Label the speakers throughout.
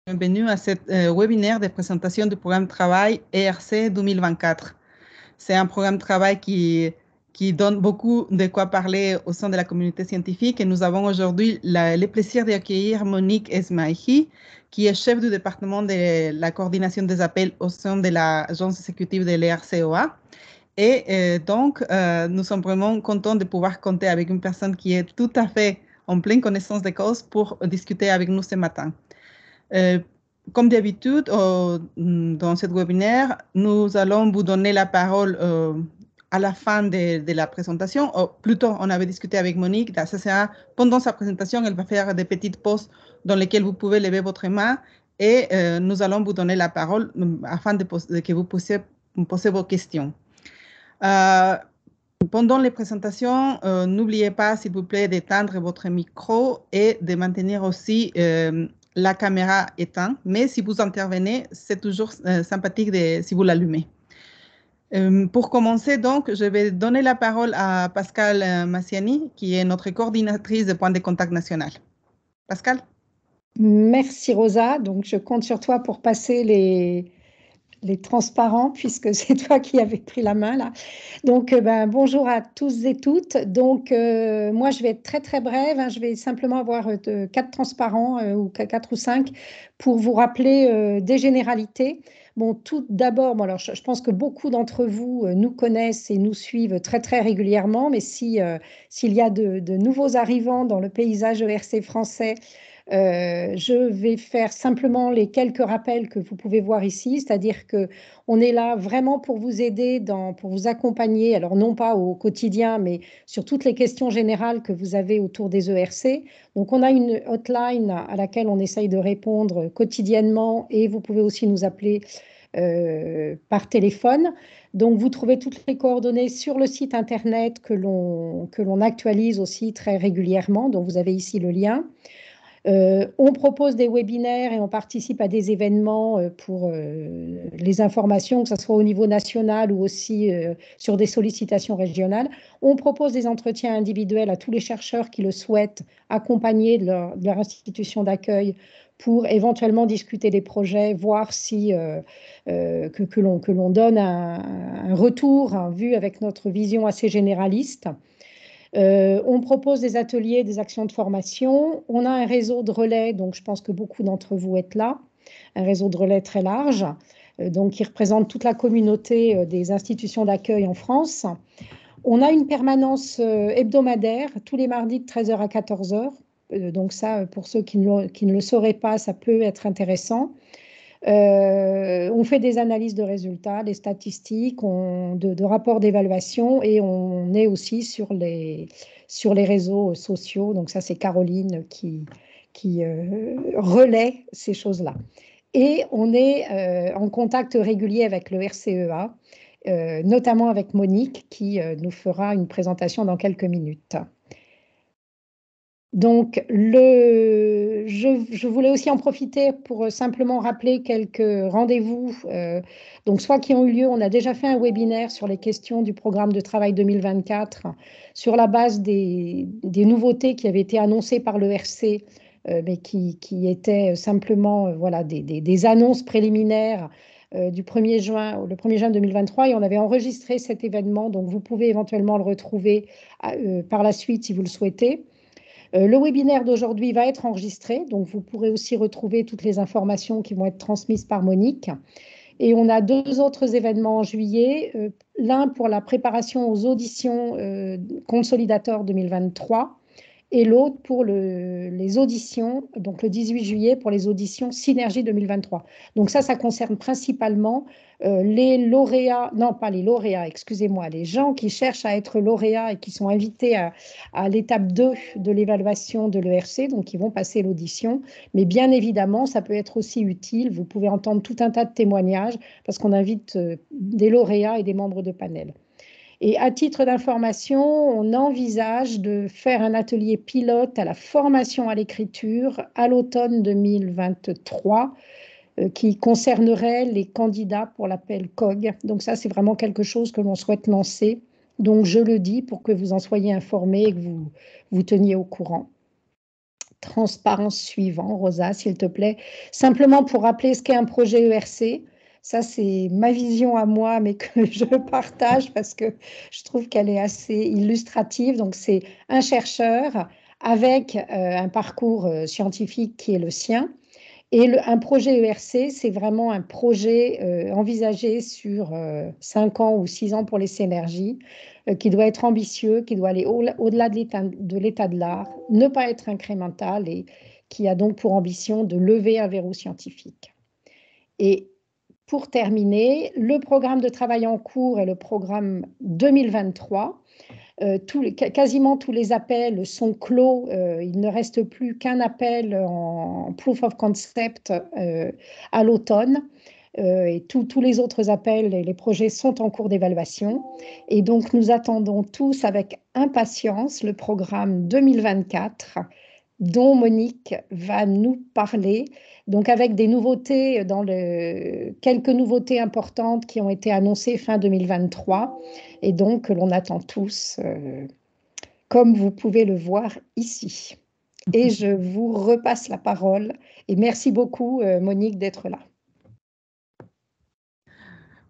Speaker 1: Bienvenue à ce webinaire de présentation du programme de travail ERC 2024. C'est un programme de travail qui donne beaucoup de quoi parler au sein de la communauté scientifique et nous avons aujourd'hui le plaisir d'accueillir Monique Esmaïhi, qui est chef du département de la coordination des appels au sein de l'agence exécutive de l'ERCOA. Et donc, nous sommes vraiment contents de pouvoir compter avec une personne qui est tout à fait en pleine connaissance de cause pour discuter avec nous ce matin. Comme d'habitude, dans ce webinaire, nous allons vous donner la parole à la fin de la présentation. Plutôt, on avait discuté avec Monique. Pendant sa présentation, elle va faire des petites pauses dans lesquelles vous pouvez lever votre main et nous allons vous donner la parole afin que vous puissiez poser vos questions. Pendant les présentations, n'oubliez pas, s'il vous plaît, d'éteindre votre micro et de maintenir aussi la caméra éteinte. Mais si vous intervenez, c'est toujours sympathique si vous l'allumez. Pour commencer, donc, je vais donner la parole à Pascal Massiani, qui est notre coordinatrice de Point de Contact National. Pascal?
Speaker 2: Merci Rosa. Donc, je compte sur toi pour passer les transparents, puisque c'est toi qui avais pris la main là. Donc, bonjour à tous et toutes. Donc, moi, je vais être très, très brève. Hein. Je vais simplement avoir 4 transparents ou 4 ou 5 pour vous rappeler des généralités. Bon, tout d'abord, alors, je pense que beaucoup d'entre vous nous connaissent et nous suivent très, très régulièrement. Mais s'il y a de nouveaux arrivants dans le paysage ERC français, je vais faire simplement les quelques rappels que vous pouvez voir ici, c'est-à-dire qu'on est là vraiment pour vous aider, pour vous accompagner, alors non pas au quotidien, mais sur toutes les questions générales que vous avez autour des ERC. Donc, on a une hotline à laquelle on essaye de répondre quotidiennement et vous pouvez aussi nous appeler par téléphone. Donc, vous trouvez toutes les coordonnées sur le site internet que l'on actualise aussi très régulièrement. Donc, vous avez ici le lien. On propose des webinaires et on participe à des événements pour les informations, que ce soit au niveau national ou aussi sur des sollicitations régionales. On propose des entretiens individuels à tous les chercheurs qui le souhaitent, accompagnés de leur institution d'accueil pour éventuellement discuter des projets, voir si que l'on donne un retour, vu avec notre vision assez généraliste. On propose des ateliers, des actions de formation. On a un réseau de relais, donc je pense que beaucoup d'entre vous êtes là, un réseau de relais très large, donc qui représente toute la communauté des institutions d'accueil en France. On a une permanence hebdomadaire, tous les mardis de 13h à 14h. Donc ça, pour ceux qui ne le sauraient pas, ça peut être intéressant. On fait des analyses de résultats, des statistiques, de rapports d'évaluation et on est aussi sur les réseaux sociaux. Donc ça, c'est Caroline qui relaie ces choses-là. Et on est en contact régulier avec le RCEA, notamment avec Monique qui nous fera une présentation dans quelques minutes. Donc, je voulais aussi en profiter pour simplement rappeler quelques rendez-vous, donc soit qui ont eu lieu, on a déjà fait un webinaire sur les questions du programme de travail 2024, sur la base des nouveautés qui avaient été annoncées par l'ERC, mais qui étaient simplement voilà, des annonces préliminaires du 1er juin, le 1er juin 2023, et on avait enregistré cet événement, donc vous pouvez éventuellement le retrouver par la suite si vous le souhaitez. Le webinaire d'aujourd'hui va être enregistré, donc vous pourrez aussi retrouver toutes les informations qui vont être transmises par Monique. Et on a 2 autres événements en juillet, l'un pour la préparation aux auditions Consolidator 2023 et l'autre pour les auditions, donc le 18 juillet pour les auditions Synergie 2023. Donc ça concerne principalement les lauréats, non pas les lauréats, excusez-moi, les gens qui cherchent à être lauréats et qui sont invités à l'étape 2 de l'évaluation de l'ERC, donc qui vont passer l'audition. Mais bien évidemment, ça peut être aussi utile, vous pouvez entendre tout un tas de témoignages parce qu'on invite des lauréats et des membres de panel. Et à titre d'information, on envisage de faire un atelier pilote à la formation à l'écriture à l'automne 2023 qui concernerait les candidats pour l'appel COG. Donc ça, c'est vraiment quelque chose que l'on souhaite lancer. Donc je le dis pour que vous en soyez informés et que vous teniez au courant. transparence suivants, Rosa, s'il te plaît. Simplement pour rappeler ce qu'est un projet ERC. Ça, c'est ma vision à moi, mais que je partage parce que je trouve qu'elle est assez illustrative. Donc, c'est un chercheur avec un parcours scientifique qui est le sien. Et un projet ERC, c'est vraiment un projet envisagé sur 5 ans ou 6 ans pour les synergies, qui doit être ambitieux, qui doit aller au-delà de l'état de l'art, ne pas être incrémental et qui a donc pour ambition de lever un verrou scientifique. Et pour terminer, le programme de travail en cours est le programme 2023. Quasiment tous les appels sont clos. Il ne reste plus qu'un appel en proof of concept à l'automne. Et tous les autres appels et les projets sont en cours d'évaluation. Et donc, nous attendons tous avec impatience le programme 2024 dont Monique va nous parler, donc avec des nouveautés, quelques nouveautés importantes qui ont été annoncées fin 2023 et donc que l'on attend tous, comme vous pouvez le voir ici. Et je vous repasse la parole et merci beaucoup Monique d'être là.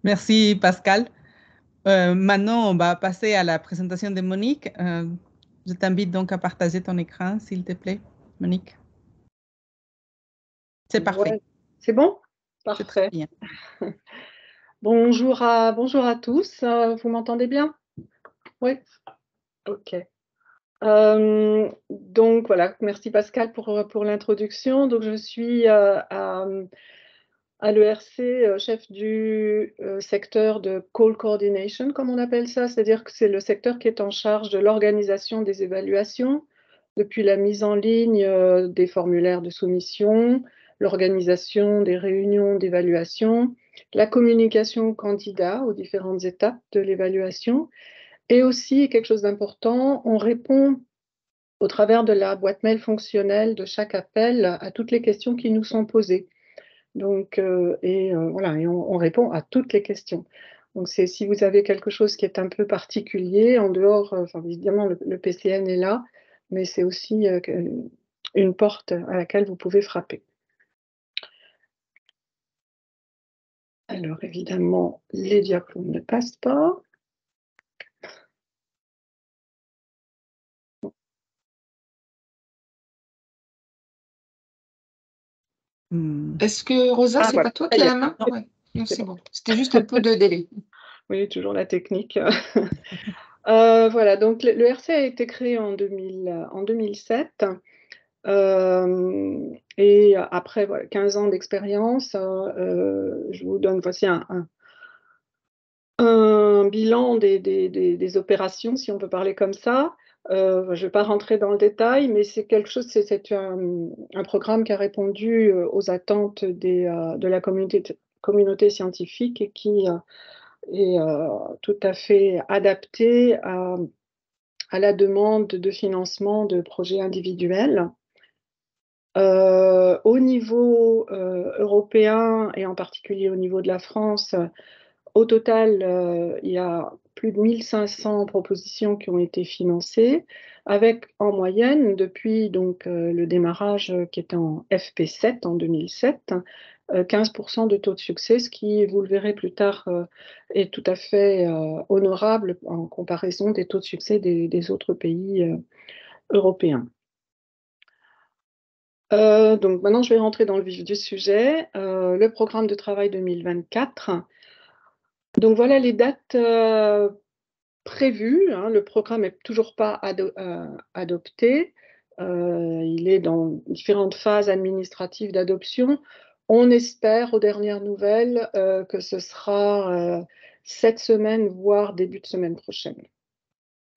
Speaker 1: Merci Pascal. Maintenant, on va passer à la présentation de Monique. Je t'invite donc à partager ton écran, s'il te plaît, Monique. C'est parfait.
Speaker 3: Ouais. C'est bon?
Speaker 1: C'est très
Speaker 3: Parfait.
Speaker 1: bien.
Speaker 3: Bonjour à tous. Vous m'entendez bien? Oui? OK. Donc voilà, merci Pascal pour l'introduction. Donc je suis à l'ERC, chef du secteur de Call Coordination, comme on appelle ça, c'est-à-dire que c'est le secteur qui est en charge de l'organisation des évaluations, depuis la mise en ligne des formulaires de soumission, l'organisation des réunions d'évaluation, la communication aux candidats aux différentes étapes de l'évaluation, et aussi, quelque chose d'important, on répond au travers de la boîte mail fonctionnelle de chaque appel à toutes les questions qui nous sont posées. Donc, voilà, et on répond à toutes les questions. Donc, si vous avez quelque chose qui est un peu particulier, en dehors, enfin, évidemment, le PCN est là, mais c'est aussi une porte à laquelle vous pouvez frapper. Alors, évidemment, les diapos ne passent pas.
Speaker 4: Est-ce que Rosa, c'est
Speaker 3: voilà.
Speaker 4: pas toi qui as la main? Ouais. Non, c'est bon. C'était juste un peu de délai.
Speaker 3: Oui, toujours la technique. Voilà, donc le RC a été créé en 2007. Et après voilà, 15 ans d'expérience, je vous donne voici un bilan des opérations, si on peut parler comme ça. Je ne vais pas rentrer dans le détail, mais c'est quelque chose, c'est un programme qui a répondu aux attentes de la communauté scientifique et qui est tout à fait adapté à la demande de financement de projets individuels. Au niveau européen et en particulier au niveau de la France, au total, il y a plus de 1500 propositions qui ont été financées, avec en moyenne, depuis donc, le démarrage qui était en FP7 en 2007, 15% de taux de succès, ce qui, vous le verrez plus tard, est tout à fait honorable en comparaison des taux de succès des autres pays européens. Donc maintenant, je vais rentrer dans le vif du sujet. Le programme de travail 2024. Donc voilà les dates prévues. Hein. Le programme n'est toujours pas adopté. Il est dans différentes phases administratives d'adoption. On espère, aux dernières nouvelles, que ce sera cette semaine, voire début de semaine prochaine.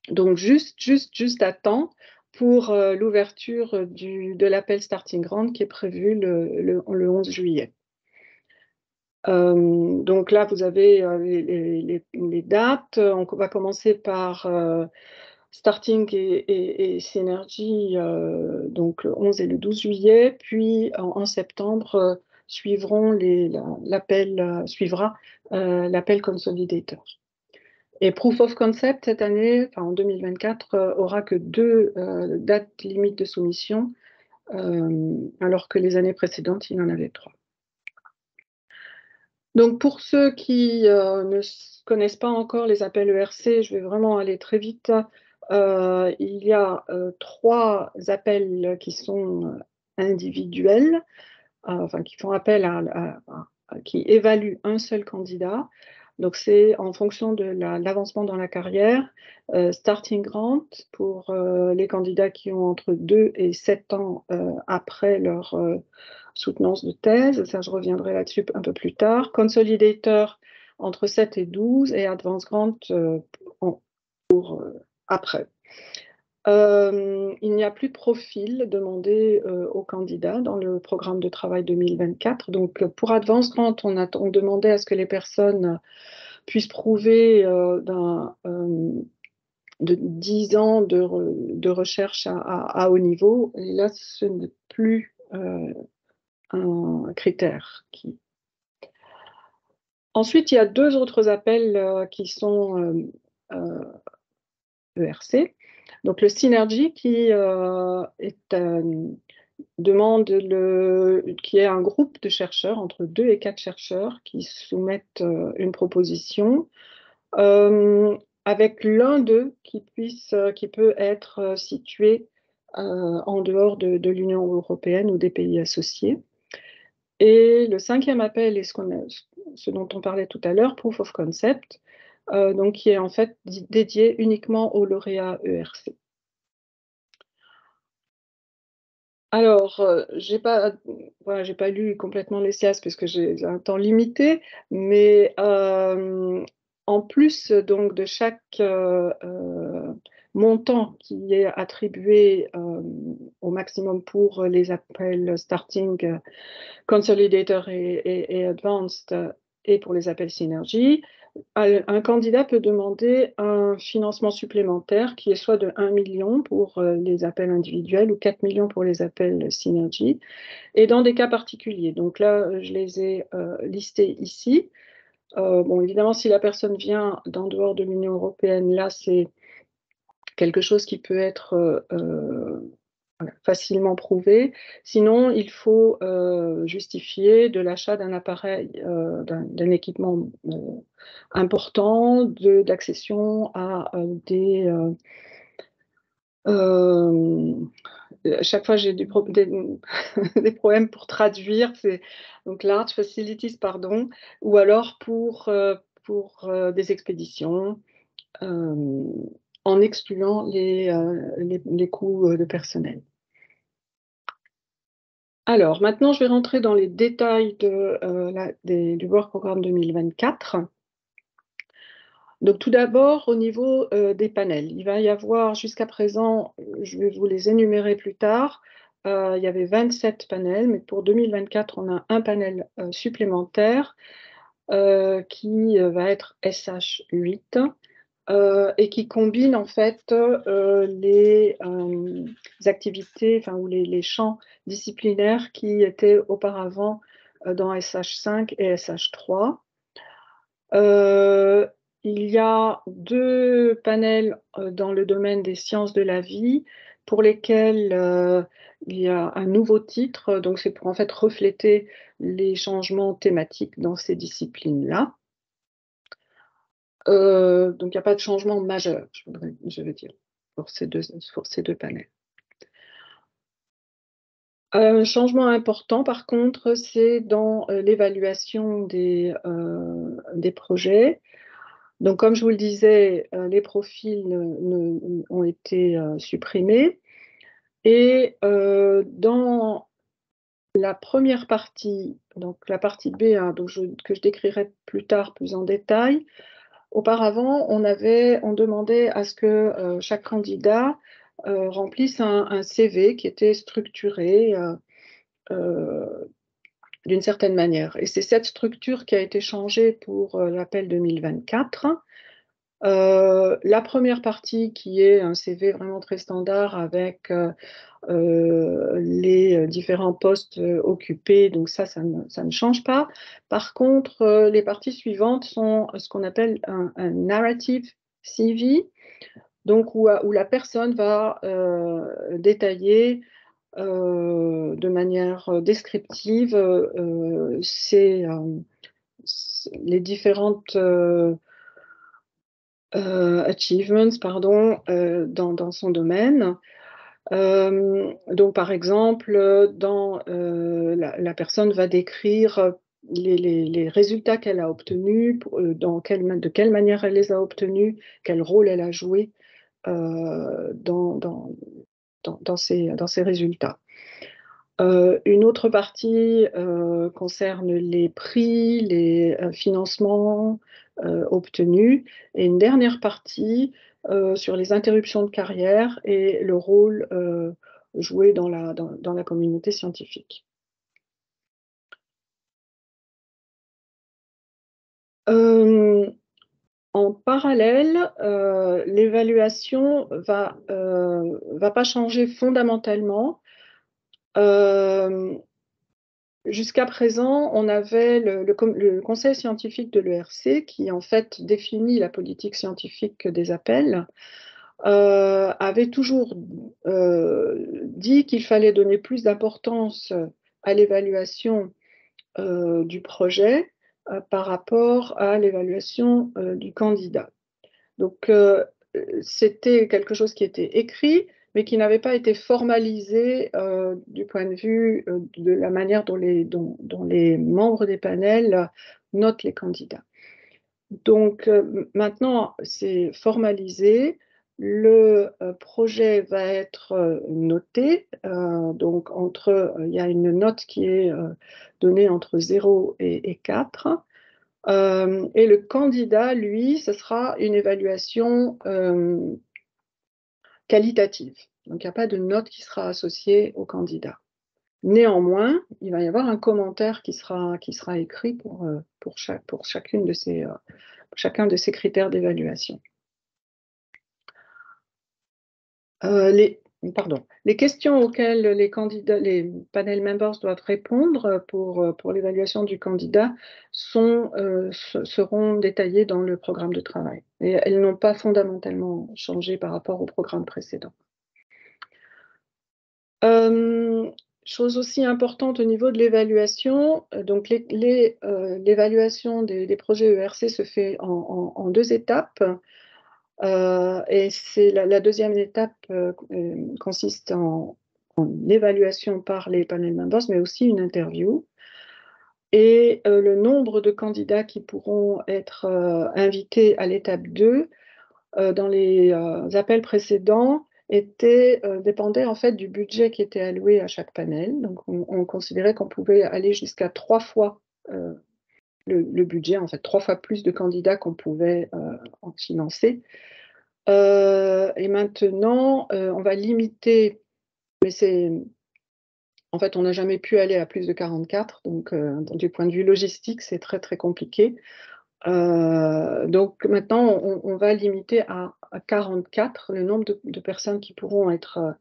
Speaker 3: Donc juste à temps pour l'ouverture de l'appel Starting Grant qui est prévu le 11 juillet. Donc là, vous avez les dates. On va commencer par Starting et Synergy, donc le 11 et le 12 juillet. Puis en septembre, suivra l'appel Consolidator. Et Proof of Concept, cette année, enfin en 2024, aura que 2 dates limites de soumission, alors que les années précédentes, il en avait 3. Donc, pour ceux qui ne connaissent pas encore les appels ERC, je vais vraiment aller très vite. Il y a 3 appels qui sont individuels, enfin qui font appel qui évaluent un seul candidat. Donc, c'est en fonction de l'avancement dans la carrière. Starting Grant pour les candidats qui ont entre 2 et 7 ans après leur soutenance de thèse. Ça, je reviendrai là-dessus un peu plus tard. Consolidator entre 7 et 12 et Advanced Grant pour après. Il n'y a plus de profil demandé aux candidats dans le programme de travail 2024. Donc, pour Advanced Grant, on demandait à ce que les personnes puissent prouver de 10 ans de recherche à haut niveau. Et là, ce n'est plus un critère. Ensuite, il y a 2 autres appels qui sont ERC. Donc, le Synergy qui qui est un groupe de chercheurs, entre 2 et 4 chercheurs, qui soumettent une proposition avec l'un d'eux qui peut être situé en dehors de l'Union européenne ou des pays associés. Et le 5e appel est ce dont on parlait tout à l'heure, Proof of Concept, donc qui est en fait dédié uniquement aux lauréats ERC. Alors, j'ai pas lu complètement les SIAS puisque j'ai un temps limité, mais en plus donc de chaque montant qui est attribué au maximum pour les appels Starting, Consolidator et Advanced et pour les appels Synergy, un candidat peut demander un financement supplémentaire qui est soit de 1 million pour les appels individuels ou 4 millions pour les appels Synergy, et dans des cas particuliers. Donc là, je les ai listés ici. Bon, évidemment, si la personne vient d'en dehors de l'Union européenne, là, c'est quelque chose qui peut être facilement prouvé. Sinon, il faut justifier de l'achat d'un appareil, d'un équipement important, d'accession à à chaque fois, j'ai des problèmes pour traduire, donc large facilities, pardon, ou alors pour des expéditions, en excluant les coûts de personnel. Alors, maintenant, je vais rentrer dans les détails du Work Programme 2024. Donc, tout d'abord, au niveau des panels, il va y avoir jusqu'à présent, je vais vous les énumérer plus tard, il y avait 27 panels, mais pour 2024, on a un panel supplémentaire qui va être SH8 et qui combine en fait les activités, ou les champs disciplinaires qui étaient auparavant dans SH5 et SH3. Il y a 2 panels dans le domaine des sciences de la vie pour lesquels il y a un nouveau titre, donc c'est pour en fait refléter les changements thématiques dans ces disciplines-là. Donc il n'y a pas de changement majeur, je veux dire, pour ces deux panels. Un changement important, par contre, c'est dans l'évaluation des projets. Donc, comme je vous le disais, les profils ont été supprimés. Et dans la première partie, donc la partie B1, que je décrirai plus tard, plus en détail, auparavant, on demandait à ce que chaque candidat remplisse un CV qui était structuré d'une certaine manière. Et c'est cette structure qui a été changée pour l'appel 2024. La première partie qui est un CV vraiment très standard avec les différents postes occupés, donc ça ne change pas. Par contre, les parties suivantes sont ce qu'on appelle un narrative CV, donc où la personne va détailler de manière descriptive les différentes achievements dans son domaine. Donc, par exemple, la personne va décrire les résultats qu'elle a obtenus, de quelle manière elle les a obtenus, quel rôle elle a joué dans ces résultats. Une autre partie concerne les prix, les financements obtenus, et une dernière partie sur les interruptions de carrière et le rôle joué dans la communauté scientifique. En parallèle, l'évaluation va pas changer fondamentalement. Jusqu'à présent, on avait le conseil scientifique de l'ERC qui, en fait, définit la politique scientifique des appels, avait toujours dit qu'il fallait donner plus d'importance à l'évaluation du projet par rapport à l'évaluation du candidat. Donc, c'était quelque chose qui était écrit, mais qui n'avait pas été formalisé du point de vue de la manière dont les membres des panels notent les candidats. Donc, maintenant, c'est formalisé. Le projet va être noté. Donc, il y a une note qui est donnée entre 0 et 4. Et le candidat, lui, ce sera une évaluation qualitative. Donc, il n'y a pas de note qui sera associée au candidat. Néanmoins, il va y avoir un commentaire qui sera écrit pour chacun de ces critères d'évaluation. Les questions auxquelles les panel members doivent répondre pour l'évaluation du candidat seront détaillées dans le programme de travail. Et elles n'ont pas fondamentalement changé par rapport au programme précédent. Chose aussi importante au niveau de l'évaluation, donc l'évaluation des projets ERC se fait en 2 étapes. Et la deuxième étape consiste en évaluation par les panel members, mais aussi une interview. Et le nombre de candidats qui pourront être invités à l'étape 2 dans les appels précédents dépendait en fait du budget qui était alloué à chaque panel. Donc on considérait qu'on pouvait aller jusqu'à 3 fois le budget, en fait 3 fois plus de candidats qu'on pouvait en financer. Et maintenant, on va limiter, mais en fait, on n'a jamais pu aller à plus de 44, donc du point de vue logistique, c'est très très compliqué. Donc maintenant, on va limiter à 44 le nombre de personnes qui pourront être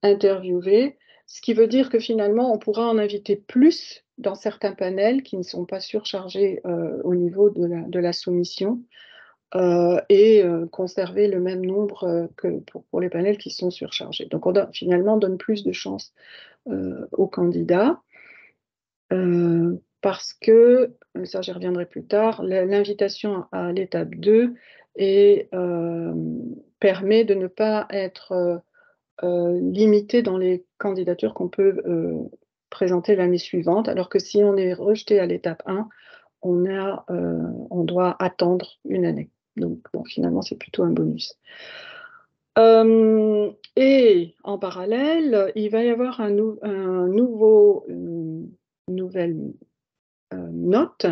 Speaker 3: interviewées, ce qui veut dire que finalement, on pourra en inviter plus dans certains panels qui ne sont pas surchargés au niveau de la soumission. Et conserver le même nombre que pour les panels qui sont surchargés. Donc finalement, on donne plus de chance aux candidats parce que, ça j'y reviendrai plus tard, l'invitation à l'étape 2 permet de ne pas être limité dans les candidatures qu'on peut présenter l'année suivante, alors que si on est rejeté à l'étape 1, on doit attendre une année. Donc, bon, finalement, c'est plutôt un bonus. Et en parallèle, il va y avoir une nouvelle note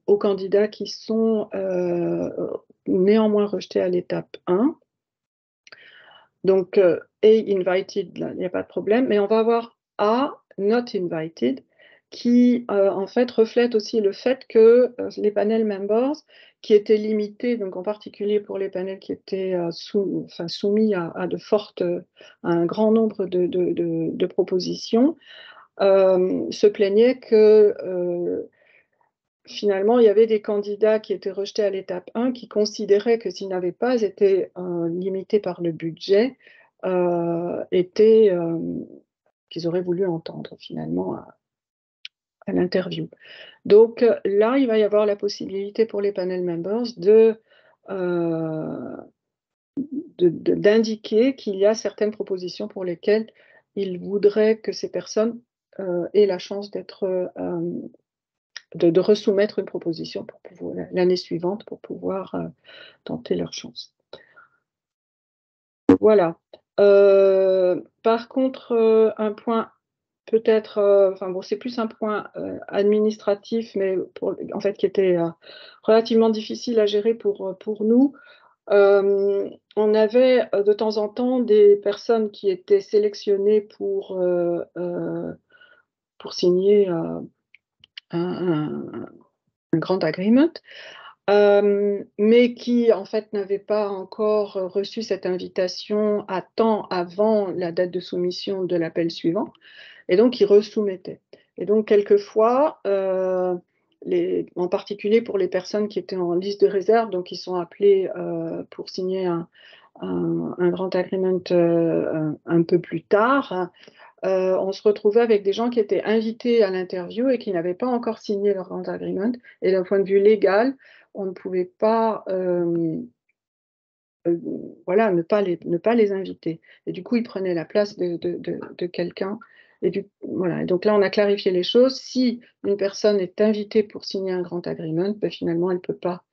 Speaker 3: aux candidats qui sont néanmoins rejetés à l'étape 1. Donc, A invited, il n'y a pas de problème, mais on va avoir A not invited, qui en fait reflète aussi le fait que les panel members qui étaient limités, donc en particulier pour les panels qui étaient soumis à un grand nombre de propositions, se plaignaient que finalement, il y avait des candidats qui étaient rejetés à l'étape 1 qui considéraient que s'ils n'avaient pas été limités par le budget, étaient qu'ils auraient voulu entendre finalement à l'interview. Donc là, il va y avoir la possibilité pour les panel members d'indiquer qu'il y a certaines propositions pour lesquelles ils voudraient que ces personnes aient la chance de resoumettre une proposition pour pouvoir l'année suivante pour pouvoir tenter leur chance. Voilà. Par contre, un point peut-être, enfin bon, c'est plus un point administratif, mais en fait qui était relativement difficile à gérer pour nous. On avait de temps en temps des personnes qui étaient sélectionnées pour signer un grand agreement, mais qui en fait n'avaient pas encore reçu cette invitation à temps avant la date de soumission de l'appel suivant, et donc ils resoumettaient. Et donc quelquefois, en particulier pour les personnes qui étaient en liste de réserve, donc qui sont appelées pour signer un grand agreement un peu plus tard, on se retrouvait avec des gens qui étaient invités à l'interview et qui n'avaient pas encore signé leur grand agreement. Et d'un point de vue légal, on ne pouvait pas voilà, ne pas les inviter. Et du coup, ils prenaient la place de quelqu'un. Et voilà. Et donc là, on a clarifié les choses. Si une personne est invitée pour signer un grand agreement, ben, finalement, elle ne peut pas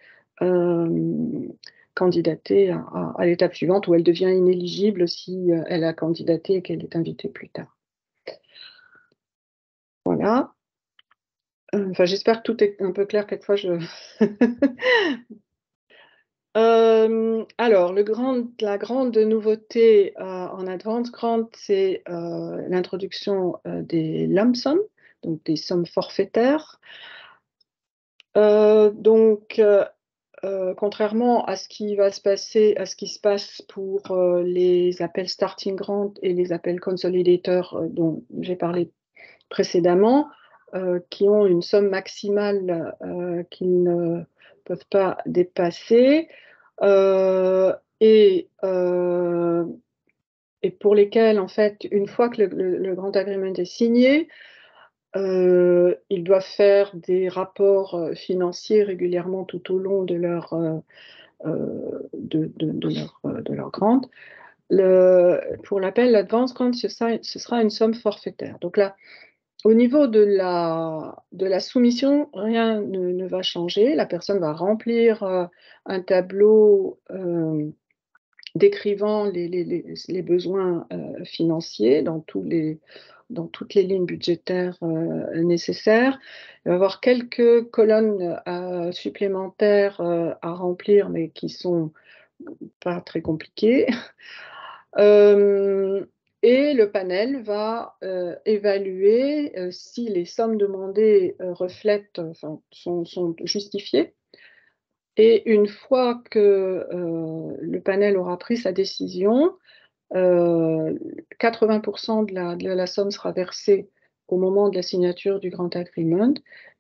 Speaker 3: candidater à l'étape suivante, où elle devient inéligible si elle a candidaté et qu'elle est invitée plus tard. Voilà. Enfin, j'espère que tout est un peu clair. Quelquefois, alors, la grande nouveauté en Advanced Grant, c'est l'introduction des lump sum, donc des sommes forfaitaires. Donc, contrairement à ce qui va se passer, à ce qui se passe pour les appels Starting Grant et les appels Consolidator dont j'ai parlé précédemment, qui ont une somme maximale qu'ils ne peuvent pas dépasser, et pour lesquels, en fait, une fois que le grand agreement est signé, ils doivent faire des rapports financiers régulièrement tout au long de leur grant. Pour l'appel l'advance grant, ce sera une somme forfaitaire. Donc là, au niveau de la soumission, rien ne va changer. La personne va remplir un tableau décrivant les besoins financiers dans toutes les lignes budgétaires nécessaires. Il va y avoir quelques colonnes supplémentaires à remplir, mais qui ne sont pas très compliquées. Et le panel va évaluer si les sommes demandées sont justifiées. Et une fois que le panel aura pris sa décision, 80% de la somme sera versée au moment de la signature du Grand Agreement,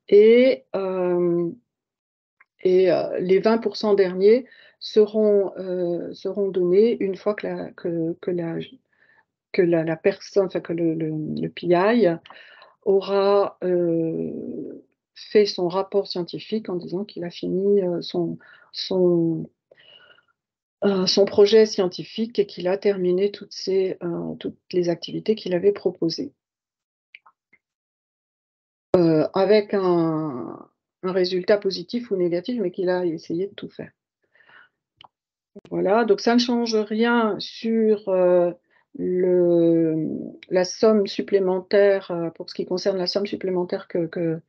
Speaker 3: et les 20% derniers seront donnés une fois que la personne, enfin que le PI aura fait son rapport scientifique en disant qu'il a fini son projet scientifique et qu'il a terminé toutes les activités qu'il avait proposées. Avec un résultat positif ou négatif, mais qu'il a essayé de tout faire. Voilà, donc ça ne change rien sur la somme supplémentaire, pour ce qui concerne la somme supplémentaire que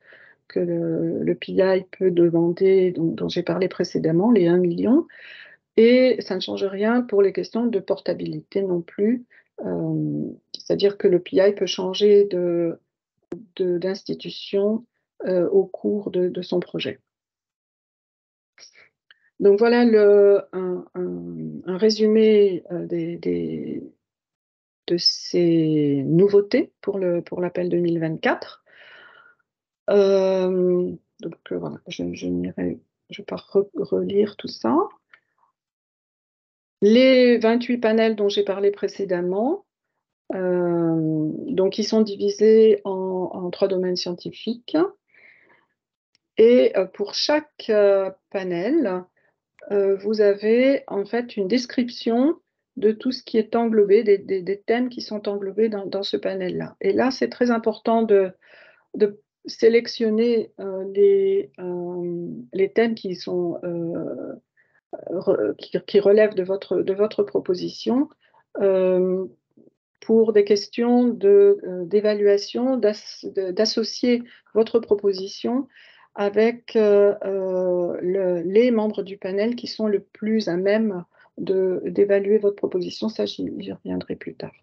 Speaker 3: le PI peut demander, dont j'ai parlé précédemment, les 1 million. Et ça ne change rien pour les questions de portabilité non plus. C'est-à-dire que le PI peut changer d'institution au cours de son projet. Donc voilà un résumé de ces nouveautés pour l'appel 2024. Donc voilà, je ne vais pas relire tout ça. Les 28 panels dont j'ai parlé précédemment Donc, ils sont divisés en 3 domaines scientifiques. Et pour chaque panel, vous avez en fait une description de tout ce qui est englobé, des thèmes qui sont englobés dans ce panel-là. Et là, c'est très important de sélectionner les thèmes qui relèvent de votre proposition pour des questions d'évaluation, d'associer votre proposition avec les membres du panel qui sont le plus à même d'évaluer votre proposition. Ça, j'y reviendrai plus tard.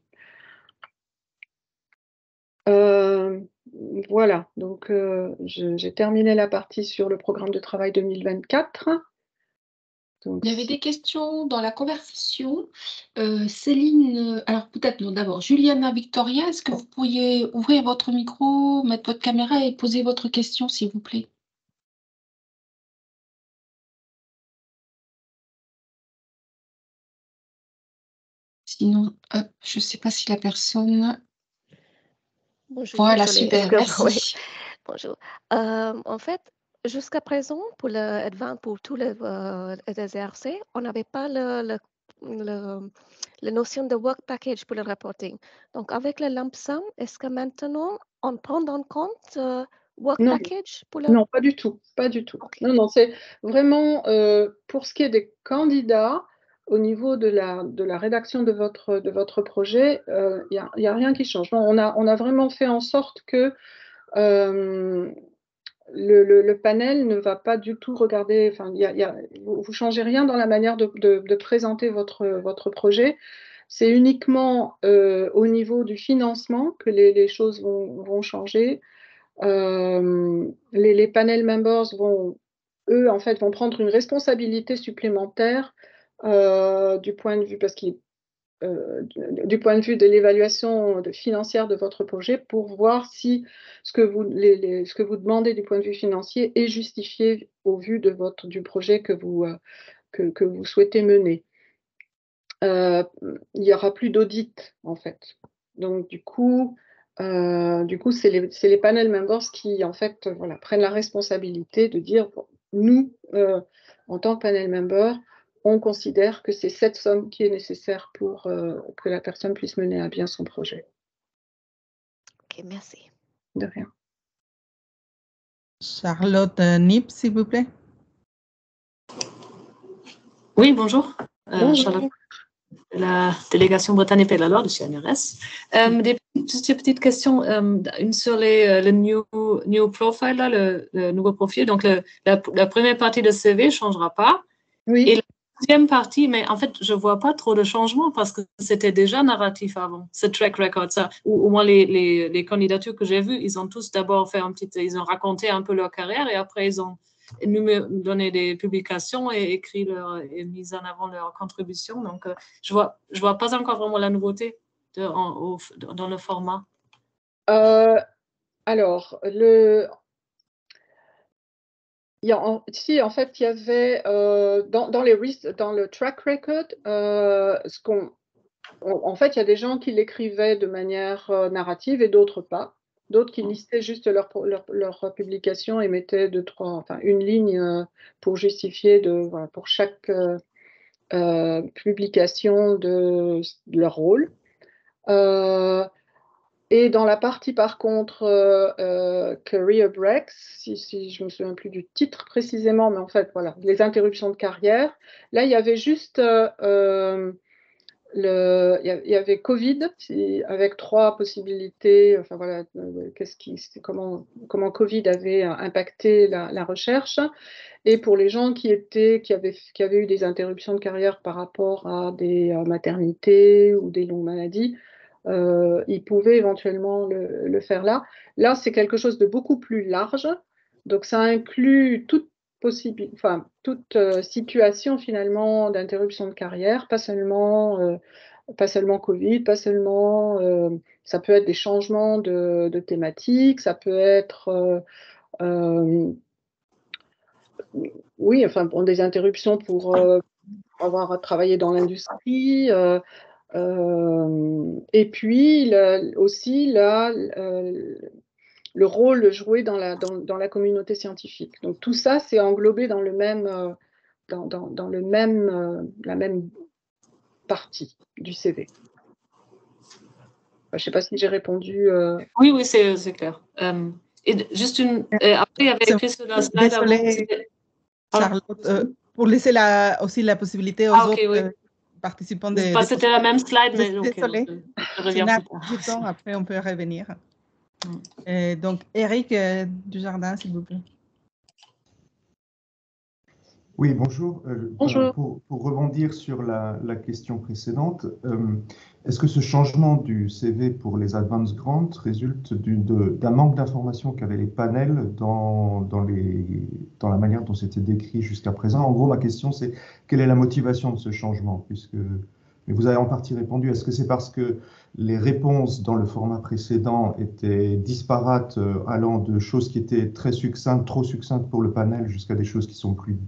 Speaker 3: Voilà, donc j'ai terminé la partie sur le programme de travail 2024.
Speaker 4: Donc, il y avait des questions dans la conversation. Céline, alors peut-être non, d'abord, Juliana Victoria, est-ce que vous pourriez ouvrir votre micro, mettre votre caméra et poser votre question, s'il vous plaît? Sinon, je ne sais pas si la personne...
Speaker 5: Bonjour,
Speaker 4: Voilà,
Speaker 5: désolée,
Speaker 4: super, merci.
Speaker 5: Oui, bonjour. En fait, jusqu'à présent, pour tous les ERC, on n'avait pas la notion de work package pour le reporting. Donc, avec le lump sum, est-ce que maintenant, on prend en compte work package pour le...
Speaker 3: Non, pas du tout, pas du tout. Okay. Non, c'est vraiment pour ce qui est des candidats, au niveau de la rédaction de votre projet, il n'y a rien qui change. Non, on a vraiment fait en sorte que le panel ne va pas du tout regarder, enfin, vous ne changez rien dans la manière de présenter votre projet. C'est uniquement au niveau du financement que les choses vont changer. Les panel members vont prendre une responsabilité supplémentaire du point de vue, du point de vue de l'évaluation financière de votre projet, pour voir si ce que vous demandez du point de vue financier est justifié au vu du projet que vous souhaitez mener. Il n'y aura plus d'audit, en fait. Donc, du coup, c'est les panel members qui, en fait, prennent la responsabilité de dire, nous, en tant que panel member, on considère que c'est cette somme qui est nécessaire pour que la personne puisse mener à bien son projet.
Speaker 5: Ok, merci.
Speaker 3: De rien.
Speaker 1: Charlotte Nip, s'il vous plaît.
Speaker 6: Oui, bonjour.
Speaker 3: Bonjour.
Speaker 6: Charlotte, la délégation Bretagne et Pays de la Loire du CNRS. Juste une petite question, une sur le new profile, là, le nouveau profil. Donc, la première partie de CV ne changera pas.
Speaker 3: Oui.
Speaker 6: Et la deuxième partie, mais en fait, je ne vois pas trop de changements parce que c'était déjà narratif avant, ce track record. Ça, ou au moins les candidatures que j'ai vues, ils ont tous d'abord fait ils ont raconté un peu leur carrière et après, ils ont donné des publications et et mis en avant leur contribution. Donc, je vois pas encore vraiment la nouveauté dans le format.
Speaker 3: Alors, en fait, il y avait dans le track record, en fait, il y a des gens qui l'écrivaient de manière narrative et d'autres pas. D'autres qui listaient juste leur publication et mettaient une ligne pour justifier pour chaque publication de leur rôle. Et dans la partie, par contre, Career Breaks, si je ne me souviens plus du titre précisément, mais en fait, voilà, les interruptions de carrière, là, il y avait juste il y avait Covid, avec 3 possibilités, enfin voilà, comment Covid avait impacté la recherche. Et pour les gens qui avaient eu des interruptions de carrière par rapport à des maternités ou des longues maladies, ils pouvaient éventuellement le faire là. Là, c'est quelque chose de beaucoup plus large. Donc, ça inclut toute situation finalement d'interruption de carrière, pas seulement Covid, pas seulement, ça peut être des changements de thématique, ça peut être, oui, enfin, des interruptions pour avoir travaillé dans l'industrie, Et puis aussi le rôle joué dans la communauté scientifique. Donc tout ça, c'est englobé dans le même, la même partie du CV. Je ne sais pas si j'ai répondu.
Speaker 6: Oui, oui, c'est clair. Et juste après, il y avait écrit sur la slide avant.
Speaker 1: Charlotte, pour laisser aussi la possibilité aux autres participants de.
Speaker 6: C'était la même slide, mais
Speaker 1: désolée.
Speaker 6: Je reviens plus tard.
Speaker 1: Du temps, après, on peut revenir. Donc, Eric Dujardin, s'il vous plaît.
Speaker 7: Oui, bonjour.
Speaker 3: Bonjour.
Speaker 7: Pour rebondir sur la question précédente, est-ce que ce changement du CV pour les Advanced Grants résulte d'un manque d'informations qu'avaient les panels dans la manière dont c'était décrit jusqu'à présent? En gros, ma question, c'est quelle est la motivation de ce changement? Mais vous avez en partie répondu. Est-ce que c'est parce que les réponses dans le format précédent étaient disparates, allant de choses qui étaient très succinctes, trop succinctes pour le panel, jusqu'à des choses qui sont plus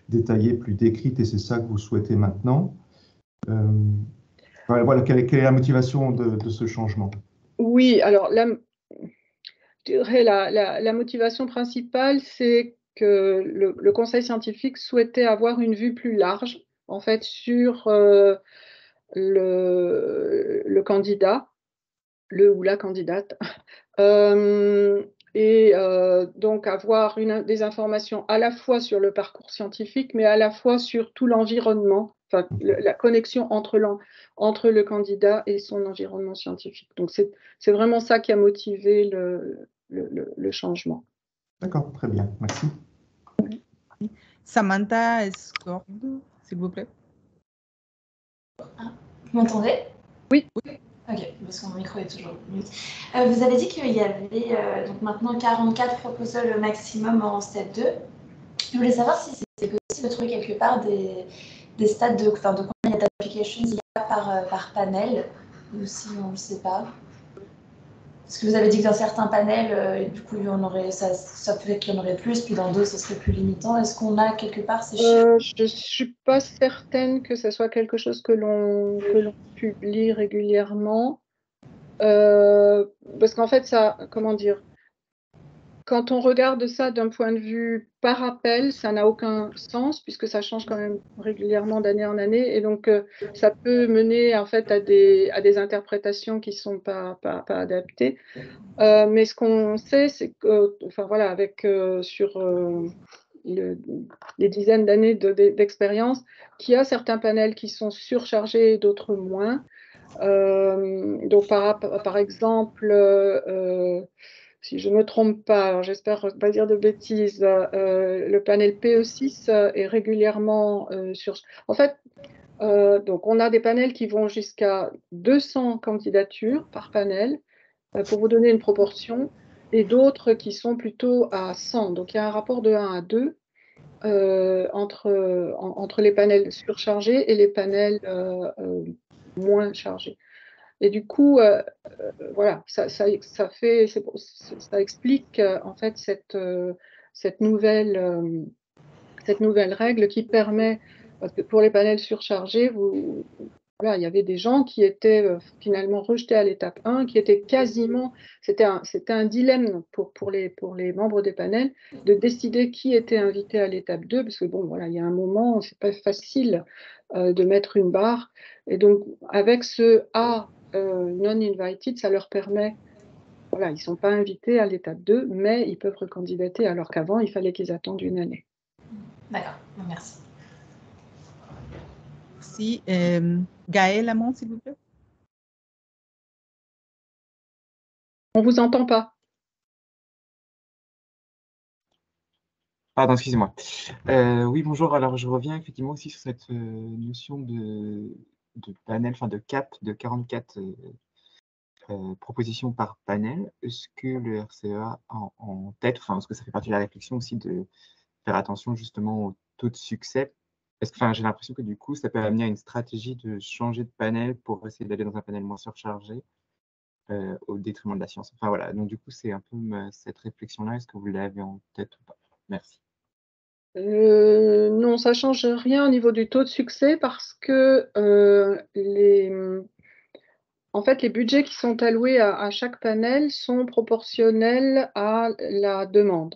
Speaker 7: détaillées, plus décrites, et c'est ça que vous souhaitez maintenant? Voilà, quelle est la motivation de ce changement?
Speaker 3: Oui, alors je dirais la motivation principale, c'est que le conseil scientifique souhaitait avoir une vue plus large, en fait, sur le candidat, le ou la candidate, et donc avoir des informations à la fois sur le parcours scientifique, mais à la fois sur tout l'environnement, enfin, la connexion entre le candidat et son environnement scientifique. Donc c'est vraiment ça qui a motivé le changement.
Speaker 7: D'accord, très bien, merci.
Speaker 1: Samantha Escorde, s'il vous plaît.
Speaker 8: Vous m'entendez?
Speaker 3: Oui.
Speaker 8: Ok, parce que mon micro est toujours mute. Vous avez dit qu'il y avait donc maintenant 44 proposals au maximum en stade 2. Je voulais savoir si c'était possible de trouver quelque part des stades de combien d'applications il y a par panel, ou si on ne le sait pas. Parce que vous avez dit que dans certains panels, du coup, ça peut-être qu'il y en aurait plus, puis dans d'autres, ça serait plus limitant. Est-ce qu'on a quelque part ces chiffres?
Speaker 3: Je ne suis pas certaine que ce soit quelque chose que l'on publie régulièrement. Parce qu'en fait, ça, comment dire, quand on regarde ça d'un point de vue par appel, ça n'a aucun sens puisque ça change quand même régulièrement d'année en année, et donc ça peut mener en fait à des interprétations qui ne sont pas adaptées. Mais ce qu'on sait, c'est que, enfin voilà, avec sur des dizaines d'années d'expérience, qu'il y a certains panels qui sont surchargés et d'autres moins. Donc par exemple, si je ne me trompe pas, j'espère ne pas dire de bêtises, le panel PE6 est régulièrement En fait, donc on a des panels qui vont jusqu'à 200 candidatures par panel, pour vous donner une proportion, et d'autres qui sont plutôt à 100. Donc il y a un rapport de 1 à 2 entre les panels surchargés et les panels moins chargés. Et du coup, voilà, ça explique en fait cette nouvelle règle qui permet, parce que pour les panels surchargés, voilà, il y avait des gens qui étaient finalement rejetés à l'étape 1, qui étaient quasiment, c'était un dilemme pour les membres des panels de décider qui était invité à l'étape 2, parce que bon, voilà, il y a un moment, c'est pas facile de mettre une barre, et donc avec ce A non-invited, ça leur permet, voilà, ils ne sont pas invités à l'étape 2, mais ils peuvent recandidater, alors qu'avant, il fallait qu'ils attendent une année.
Speaker 8: D'accord, merci.
Speaker 1: Merci. Gaëlle Amand, s'il vous plaît.
Speaker 3: On ne vous entend pas.
Speaker 9: Pardon, excusez-moi. Oui, bonjour. Alors, je reviens effectivement aussi sur cette notion de panel, enfin de cap de 44 propositions par panel. Est-ce que le RCEA a en tête, enfin, est-ce que ça fait partie de la réflexion aussi de faire attention justement au taux de succès? Parce que j'ai l'impression que du coup, ça peut amener à une stratégie de changer de panel pour essayer d'aller dans un panel moins surchargé au détriment de la science. Enfin voilà, donc du coup, c'est un peu cette réflexion-là. Est-ce que vous l'avez en tête ou pas? Merci.
Speaker 3: Non, ça ne change rien au niveau du taux de succès parce que en fait, les budgets qui sont alloués à chaque panel sont proportionnels à la demande.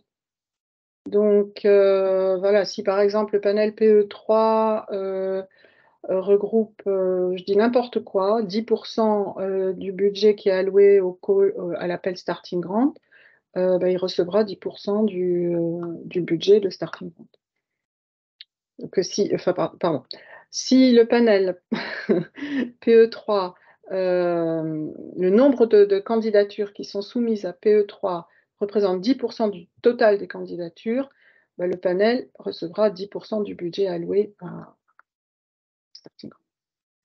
Speaker 3: Donc, voilà, si par exemple le panel PE3 regroupe, je dis n'importe quoi, 10% du budget qui est alloué à l'appel Starting Grant, il recevra 10% du budget de Starting Grant. Donc, si le panel PE3, le nombre de candidatures qui sont soumises à PE3 représente 10% du total des candidatures, le panel recevra 10% du budget alloué à Starting Grant.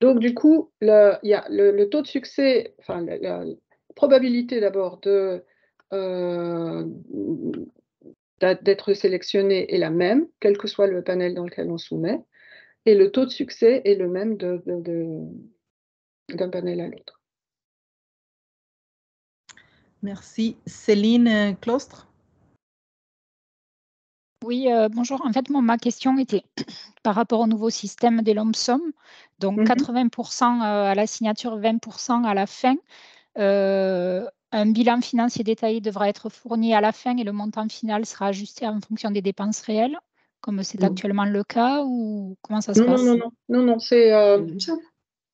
Speaker 3: Donc, du coup, il y a le taux de succès, enfin, la probabilité d'abord d'être sélectionné est la même, quel que soit le panel dans lequel on soumet, et le taux de succès est le même d'un panel à l'autre.
Speaker 1: Merci. Céline Clostre.
Speaker 10: Oui, bonjour. En fait, ma question était par rapport au nouveau système des lump sum, donc 80% à la signature, 20% à la fin. Un bilan financier détaillé devra être fourni à la fin et le montant final sera ajusté en fonction des dépenses réelles, comme c'est actuellement le cas, ou comment ça se passe?
Speaker 3: Non, c'est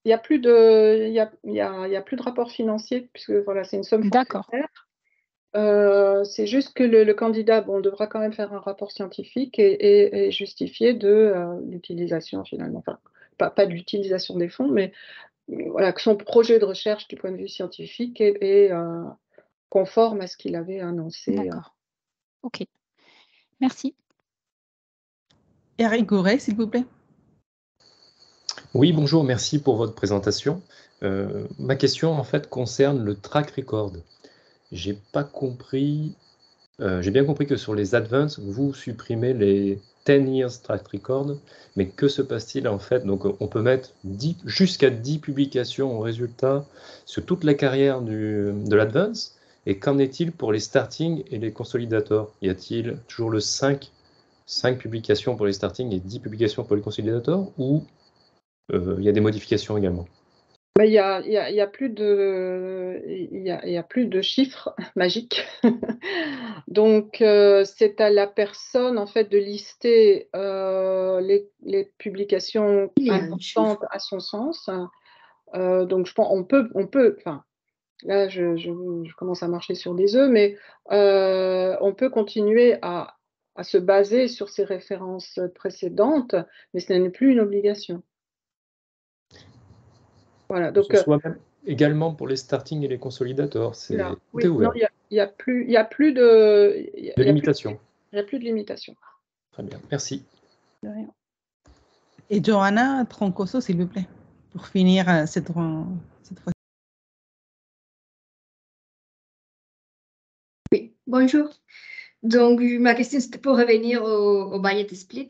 Speaker 3: il n'y a plus de rapport financier puisque voilà, c'est une somme forfaitaire. C'est juste que le candidat devra quand même faire un rapport scientifique et justifier de l'utilisation finalement, enfin pas de l'utilisation des fonds, mais voilà, que son projet de recherche du point de vue scientifique est conforme à ce qu'il avait annoncé.
Speaker 10: D'accord. Ok. Merci.
Speaker 1: Eric Gouret, s'il vous plaît.
Speaker 11: Oui, bonjour, merci pour votre présentation. Ma question, en fait, concerne le track record. J'ai bien compris que sur les Advanced, vous supprimez les 10 years track record, mais que se passe-t-il en fait? Donc, on peut mettre jusqu'à 10 publications en résultat sur toute la carrière de l'Advance. Et qu'en est-il pour les starting et les consolidators? Y a-t-il toujours le 5 publications pour les starting et 10 publications pour les consolidators, ou il y a des modifications également?
Speaker 3: Il y a plus de chiffres magiques. Donc, c'est à la personne en fait de lister les publications importantes à son sens. Donc, je pense on peut. Enfin, là, je commence à marcher sur des œufs, mais on peut continuer à se baser sur ces références précédentes, mais ce n'est plus une obligation. Voilà, donc,
Speaker 11: ce soit même également pour les starting et les consolidators, c'est ouvert.
Speaker 3: Non, il n'y a plus de
Speaker 11: limitation.
Speaker 3: Il n'y a plus de limitation.
Speaker 11: Très bien, merci.
Speaker 3: De rien.
Speaker 1: Et Johanna Troncoso, s'il vous plaît, pour finir cette fois.
Speaker 12: Oui, bonjour. Donc, ma question, c'était pour revenir au budget split,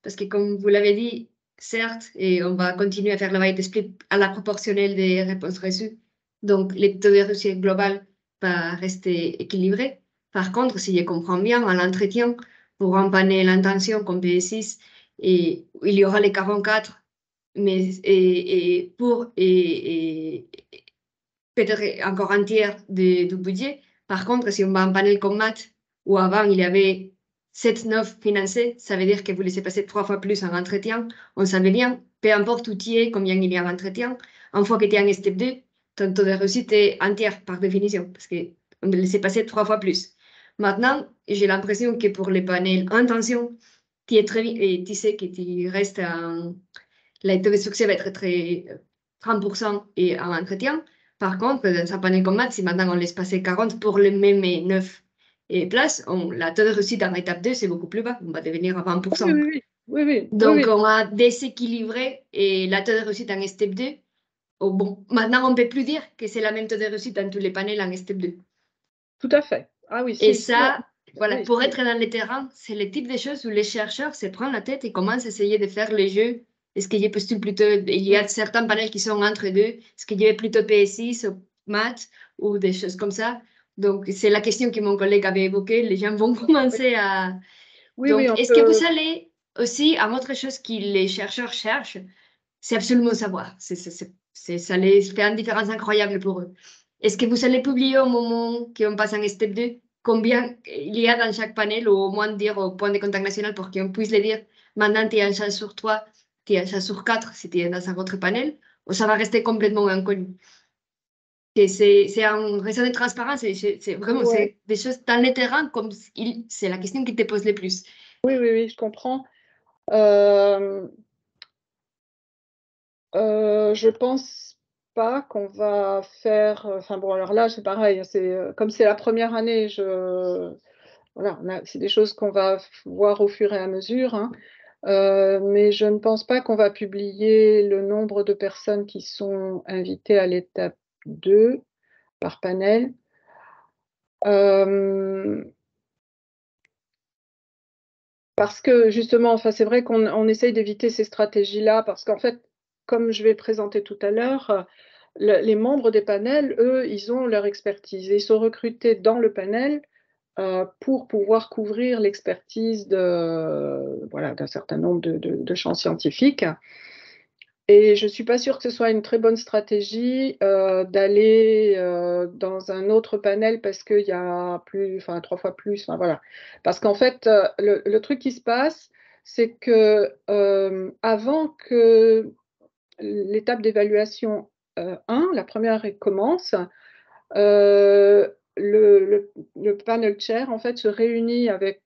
Speaker 12: parce que comme vous l'avez dit, certes, et on va continuer à faire le budget split à la proportionnelle des réponses reçues. Donc, le taux de réussite global va rester équilibré. Par contre, si je comprends bien, à l'entretien, pour un panel intention comme PE6, il y aura les 44, mais peut-être encore un tiers du budget. Par contre, si on va en panel comme maths, où avant il y avait 7-9 financés, ça veut dire que vous laissez passer 3 fois plus en entretien. On savait bien, peu importe où tu es, combien il y a en entretien, une fois que tu es en step 2, ton taux de réussite est entier par définition, parce qu'on te laissait passer 3 fois plus. Maintenant, j'ai l'impression que pour les panels intention, tu es très vite, et tu sais que tu restes le taux de succès va être très 30% et en entretien. Par contre, dans un panel comme maths, si maintenant on laisse passer 40 pour les mêmes 9 places, la taux de réussite en étape 2, c'est beaucoup plus bas. On va devenir à 20%.
Speaker 3: Oui.
Speaker 12: Donc, on a déséquilibré et la taux de réussite en step 2. Bon, maintenant, on ne peut plus dire que c'est la même taux de réussite dans tous les panels en step 2.
Speaker 3: Tout à fait. Ah oui.
Speaker 12: Et ça, voilà, pour être dans le terrain, c'est le type de choses où les chercheurs se prennent la tête et commencent à essayer de faire les jeux. Est-ce que je postule plutôt, il y a certains panels qui sont entre deux, est-ce que je vais plutôt PE6 ou maths ou des choses comme ça. Donc, c'est la question que mon collègue avait évoquée. Les gens vont commencer à Donc, est-ce que vous allez aussi, à autre chose que les chercheurs cherchent, c'est absolument savoir. Ça les fait une différence incroyable pour eux. Est-ce que vous allez publier au moment qu'on passe en step 2 combien il y a dans chaque panel, ou au moins dire au point de contact national pour qu'on puisse le dire, maintenant tu es en chance sur 3, tu es en chance sur 4 si tu es dans un autre panel, ou ça va rester complètement inconnu? C'est un raison de transparence, c'est vraiment des choses dans le terrain, comme c'est la question qui te pose le plus.
Speaker 3: Oui, je comprends. Je pense pas qu'on va faire. Enfin bon, alors là, c'est pareil. Comme c'est la première année, voilà, c'est des choses qu'on va voir au fur et à mesure. Hein. Mais je ne pense pas qu'on va publier le nombre de personnes qui sont invitées à l'étape 2 par panel. Parce que justement, enfin, c'est vrai qu'on essaye d'éviter ces stratégies-là, parce qu'en fait, comme je vais présenter tout à l'heure, les membres des panels, eux, ils ont leur expertise. Et ils sont recrutés dans le panel pour pouvoir couvrir l'expertise d'un certain nombre de champs scientifiques. Et je ne suis pas sûre que ce soit une très bonne stratégie d'aller dans un autre panel parce qu'il y a 3 fois plus. Voilà. Parce qu'en fait, le truc qui se passe, c'est que avant que l'étape d'évaluation 1, la première commence, le panel chair en fait se réunit avec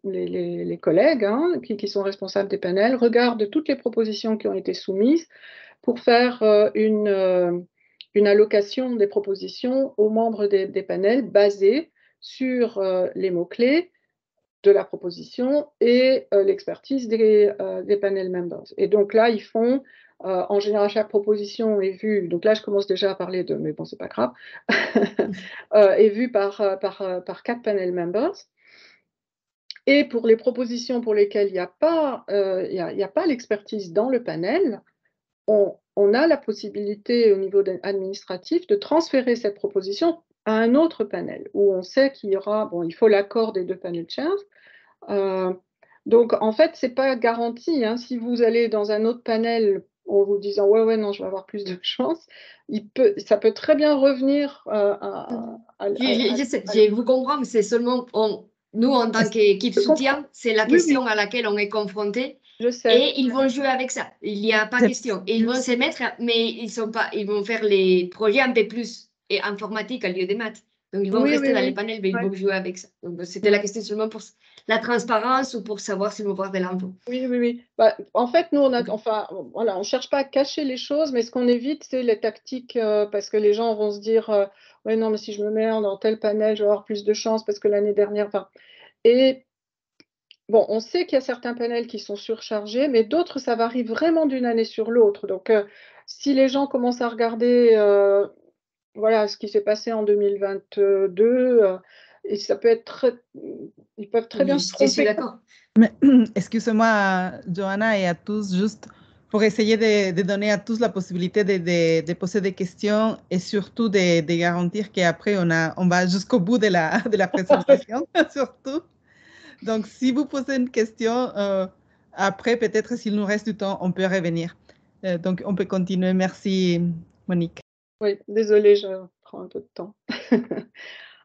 Speaker 3: les collègues qui sont responsables des panels, regarde toutes les propositions qui ont été soumises pour faire une allocation des propositions aux membres des panels basée sur les mots-clés de la proposition et l'expertise des panel members. Et donc là, ils font, en général, chaque proposition est vue, donc là, je commence déjà à parler mais bon, c'est pas grave, est vue par 4 panel members. Et pour les propositions pour lesquelles il n'y a pas l'expertise dans le panel, on a la possibilité au niveau administratif de transférer cette proposition à un autre panel où on sait qu'il y aura, il faut l'accord des 2 panel chairs. Donc en fait, c'est pas garanti. Hein. Si vous allez dans un autre panel en vous disant ouais non, je vais avoir plus de chance, ça peut très bien revenir
Speaker 12: Je vous comprends, mais c'est seulement nous en tant qu'équipe soutien, c'est la question à laquelle on est confronté.
Speaker 3: Je sais.
Speaker 12: Et ils vont jouer avec ça. Il n'y a pas question. Et ils vont se mettre, mais ils vont faire les projets un peu plus informatiques au lieu des maths. Donc ils vont rester dans les panels, mais ils vont jouer avec ça. Donc c'était la question seulement pour la transparence ou pour savoir s'ils vont voir de l'info.
Speaker 3: Oui. En fait, nous, on cherche pas à cacher les choses, mais ce qu'on évite, c'est les tactiques, parce que les gens vont se dire, ouais, non, mais si je me mets dans tel panel, je vais avoir plus de chance parce que l'année dernière, et bon, on sait qu'il y a certains panels qui sont surchargés, mais d'autres, ça varie vraiment d'une année sur l'autre. Donc, si les gens commencent à regarder ce qui s'est passé en 2022, et ça peut être ils peuvent très bien se tromper.
Speaker 12: Je suis d'accord.
Speaker 1: Mais excusez-moi, Johanna, et à tous, juste pour essayer de donner à tous la possibilité de poser des questions et surtout de garantir qu'après, on va jusqu'au bout de la présentation, surtout. Donc, si vous posez une question, après, peut-être s'il nous reste du temps, on peut revenir. Donc, on peut continuer. Merci, Monique.
Speaker 3: Oui, désolée, je prends un peu de temps.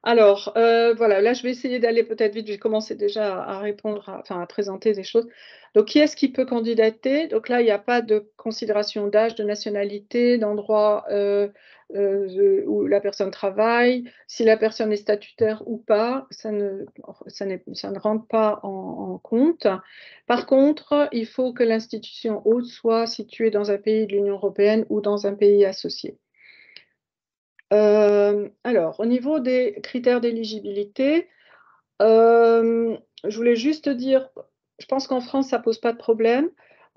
Speaker 3: Alors, voilà, là, je vais essayer d'aller peut-être vite. J'ai commencé déjà à répondre, à présenter des choses. Donc, qui est-ce qui peut candidater? Donc là, il n'y a pas de considération d'âge, de nationalité, d'endroit où la personne travaille, si la personne est statutaire ou pas, ça ne rentre pas en compte. Par contre, il faut que l'institution hôte soit située dans un pays de l'Union européenne ou dans un pays associé. Alors, au niveau des critères d'éligibilité, je voulais juste dire, je pense qu'en France, ça ne pose pas de problème.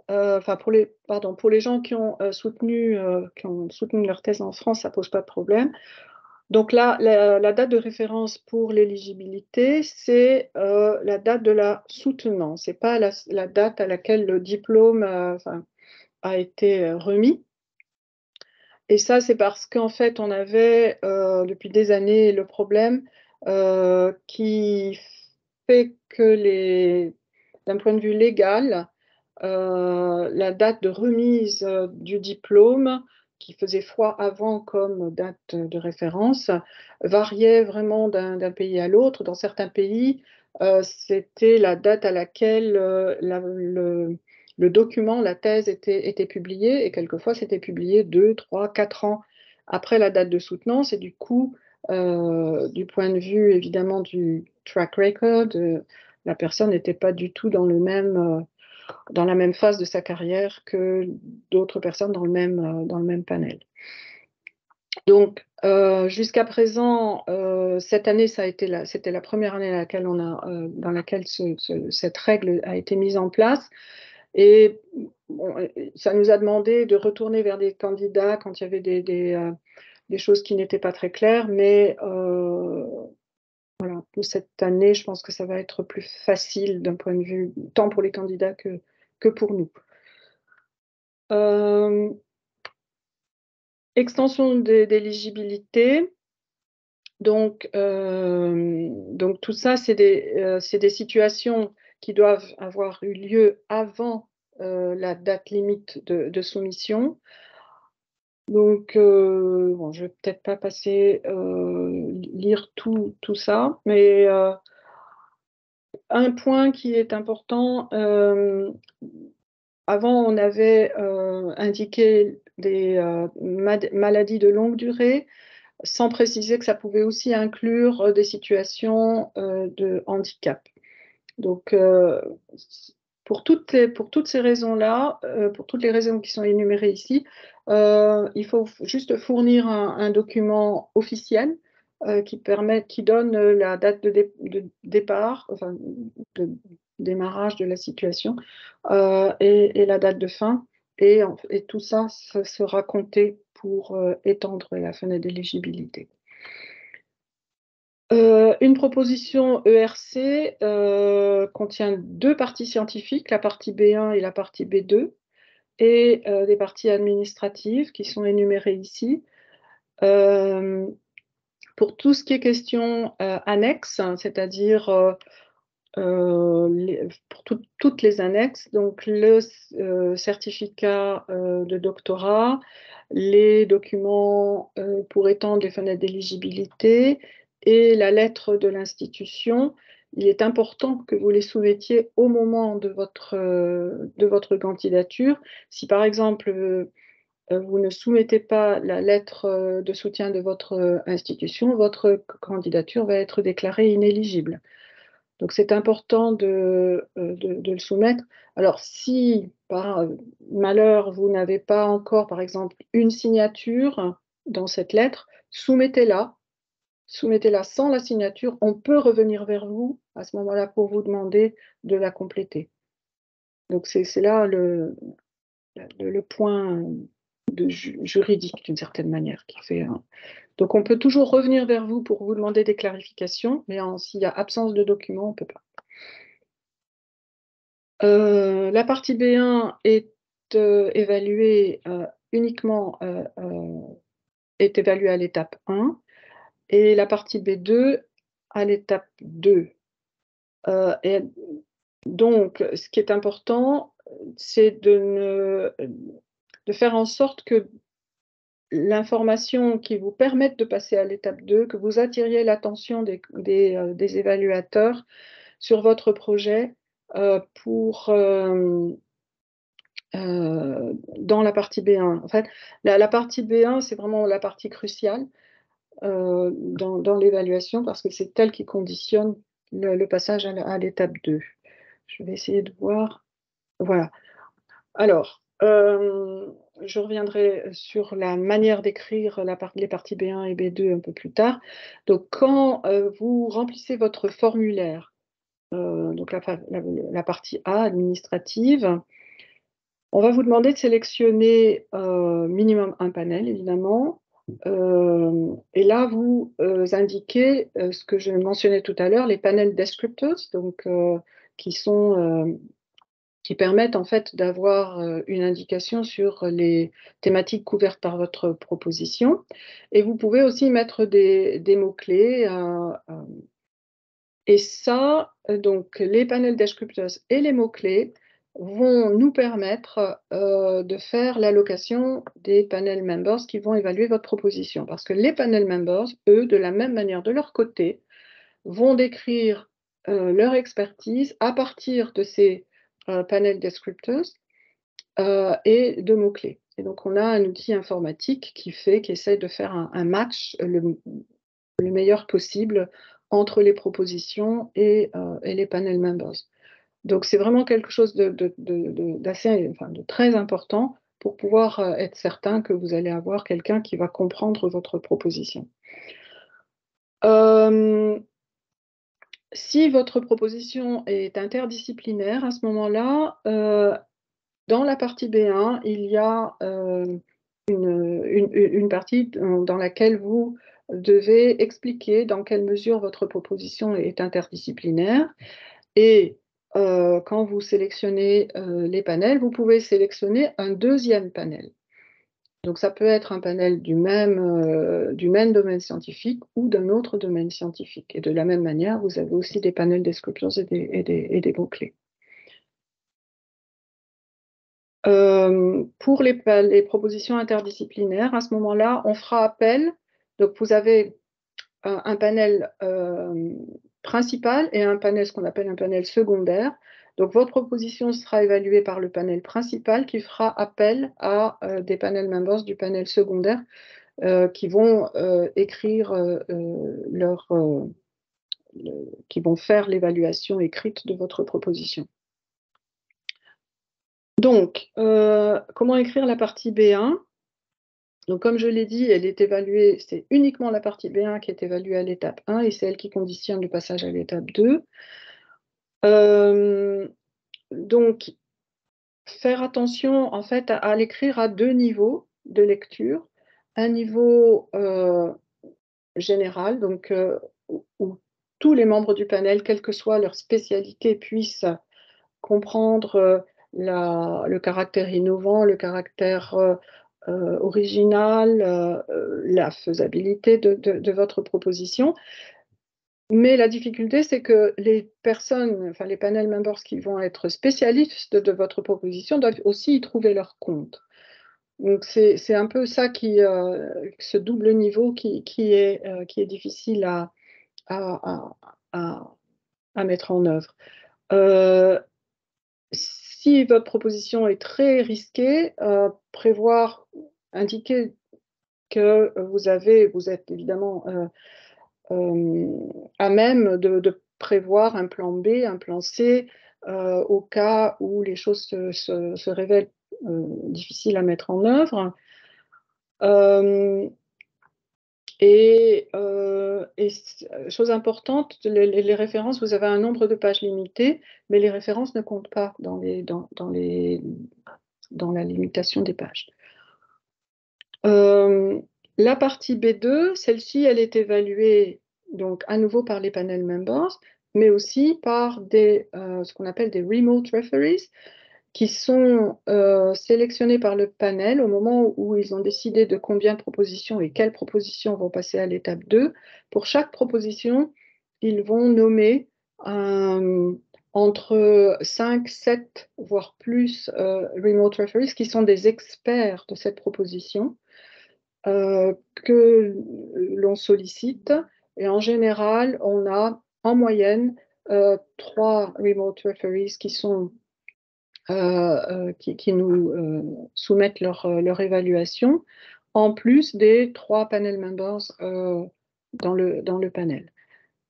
Speaker 3: Pour les gens qui ont soutenu leur thèse en France, ça ne pose pas de problème. Donc là, la date de référence pour l'éligibilité, c'est la date de la soutenance. Ce n'est pas la date à laquelle le diplôme a été remis. Et ça, c'est parce qu'en fait, on avait depuis des années le problème qui fait que d'un point de vue légal, la date de remise du diplôme, qui faisait foi avant comme date de référence, variait vraiment d'un pays à l'autre. Dans certains pays, c'était la date à laquelle le document, la thèse était publiée, et quelquefois c'était publié 2, 3, 4 ans après la date de soutenance. Et du coup, du point de vue évidemment du track record, la personne n'était pas du tout dans la même phase de sa carrière que d'autres personnes dans le même panel. Donc, jusqu'à présent, cette année, c'était la première année dans laquelle cette règle a été mise en place. Et bon, ça nous a demandé de retourner vers des candidats quand il y avait des choses qui n'étaient pas très claires. Mais voilà, pour cette année, je pense que ça va être plus facile d'un point de vue, tant pour les candidats que pour nous. Extension d'éligibilité. Donc tout ça, c'est des situations qui doivent avoir eu lieu avant la date limite de soumission. Donc, bon, je ne vais peut-être pas lire tout ça, mais un point qui est important, avant, on avait indiqué des maladies de longue durée, sans préciser que ça pouvait aussi inclure des situations de handicap. Donc, pour toutes ces raisons-là, pour toutes les raisons qui sont énumérées ici, il faut juste fournir un document officiel qui donne la date de départ, enfin, de démarrage de la situation et la date de fin. Et tout ça sera compté pour étendre la fenêtre d'éligibilité. Une proposition ERC contient 2 parties scientifiques, la partie B1 et la partie B2, et des parties administratives qui sont énumérées ici. Pour tout ce qui est question annexe, c'est-à-dire pour toutes les annexes, donc le certificat de doctorat, les documents pour étendre les fenêtres d'éligibilité et la lettre de l'institution, il est important que vous les soumettiez au moment de votre candidature. Si par exemple vous ne soumettez pas la lettre de soutien de votre institution, votre candidature va être déclarée inéligible. Donc, c'est important de le soumettre. Alors, si par malheur, vous n'avez pas encore, par exemple, une signature dans cette lettre, soumettez-la. Soumettez-la sans la signature. On peut revenir vers vous à ce moment-là pour vous demander de la compléter. Donc, c'est là le point juridique, d'une certaine manière, qui fait... Donc, on peut toujours revenir vers vous pour vous demander des clarifications, mais s'il y a absence de documents, on ne peut pas. La partie B1 est évaluée uniquement est évaluée à l'étape 1 et la partie B2 à l'étape 2. Et donc, ce qui est important, c'est de faire en sorte que l'information qui vous permette de passer à l'étape 2, que vous attiriez l'attention des évaluateurs sur votre projet dans la partie B1. En fait, la partie B1, c'est vraiment la partie cruciale dans l'évaluation parce que c'est elle qui conditionne le passage à l'étape 2. Je vais essayer de voir. Voilà. Alors, je reviendrai sur la manière d'écrire les parties B1 et B2 un peu plus tard. Donc, quand vous remplissez votre formulaire, donc la partie A, administrative, on va vous demander de sélectionner minimum un panel, évidemment. Et là, vous indiquez ce que je mentionnais tout à l'heure, les panels descriptors, donc, qui permettent en fait d'avoir une indication sur les thématiques couvertes par votre proposition. Et vous pouvez aussi mettre des mots-clés Et ça, donc les panels descriptors et les mots-clés vont nous permettre de faire l'allocation des panel members qui vont évaluer votre proposition. Parce que les panel members, eux, de la même manière, de leur côté, vont décrire leur expertise à partir de ces panel descriptors et de mots-clés. Et donc, on a un outil informatique qui essaie de faire un match le meilleur possible entre les propositions et les panel members. Donc, c'est vraiment quelque chose de très important pour pouvoir être certain que vous allez avoir quelqu'un qui va comprendre votre proposition. Si votre proposition est interdisciplinaire, à ce moment-là, dans la partie B1, il y a une partie dans laquelle vous devez expliquer dans quelle mesure votre proposition est interdisciplinaire. Et quand vous sélectionnez les panels, vous pouvez sélectionner un deuxième panel. Donc ça peut être un panel du même domaine scientifique ou d'un autre domaine scientifique. Et de la même manière, vous avez aussi des panels descriptors et des mots-clés. Pour les propositions interdisciplinaires, à ce moment-là, on fera appel. Donc, vous avez un panel principal et un panel, ce qu'on appelle un panel secondaire. Donc, votre proposition sera évaluée par le panel principal qui fera appel à des panel members du panel secondaire qui vont écrire qui vont faire l'évaluation écrite de votre proposition. Donc, comment écrire la partie B1? Donc, comme je l'ai dit, elle est évaluée, c'est uniquement la partie B1 qui est évaluée à l'étape 1 et c'est elle qui conditionne le passage à l'étape 2. Donc, faire attention en fait à l'écrire à deux niveaux de lecture. Un niveau général, donc où tous les membres du panel, quelle que soit leur spécialité, puissent comprendre le caractère innovant, le caractère original, la faisabilité de votre proposition. Mais la difficulté, c'est que les personnes, enfin les panel members qui vont être spécialistes de votre proposition doivent aussi y trouver leur compte. Donc c'est un peu ça ce double niveau qui est difficile à mettre en œuvre. Si votre proposition est très risquée, indiquer que vous êtes évidemment à même de prévoir un plan B, un plan C, au cas où les choses se révèlent difficiles à mettre en œuvre. Et chose importante, les références, vous avez un nombre de pages limité, mais les références ne comptent pas dans la limitation des pages. La partie B2, celle-ci, elle est évaluée donc à nouveau par les panel members, mais aussi par ce qu'on appelle des remote referees, qui sont sélectionnés par le panel au moment où ils ont décidé de combien de propositions et quelles propositions vont passer à l'étape 2. Pour chaque proposition, ils vont nommer entre 5, 7, voire plus remote referees qui sont des experts de cette proposition que l'on sollicite. Et en général, on a en moyenne 3 remote referees qui sont qui nous soumettent leur évaluation, en plus des 3 panel members dans le panel.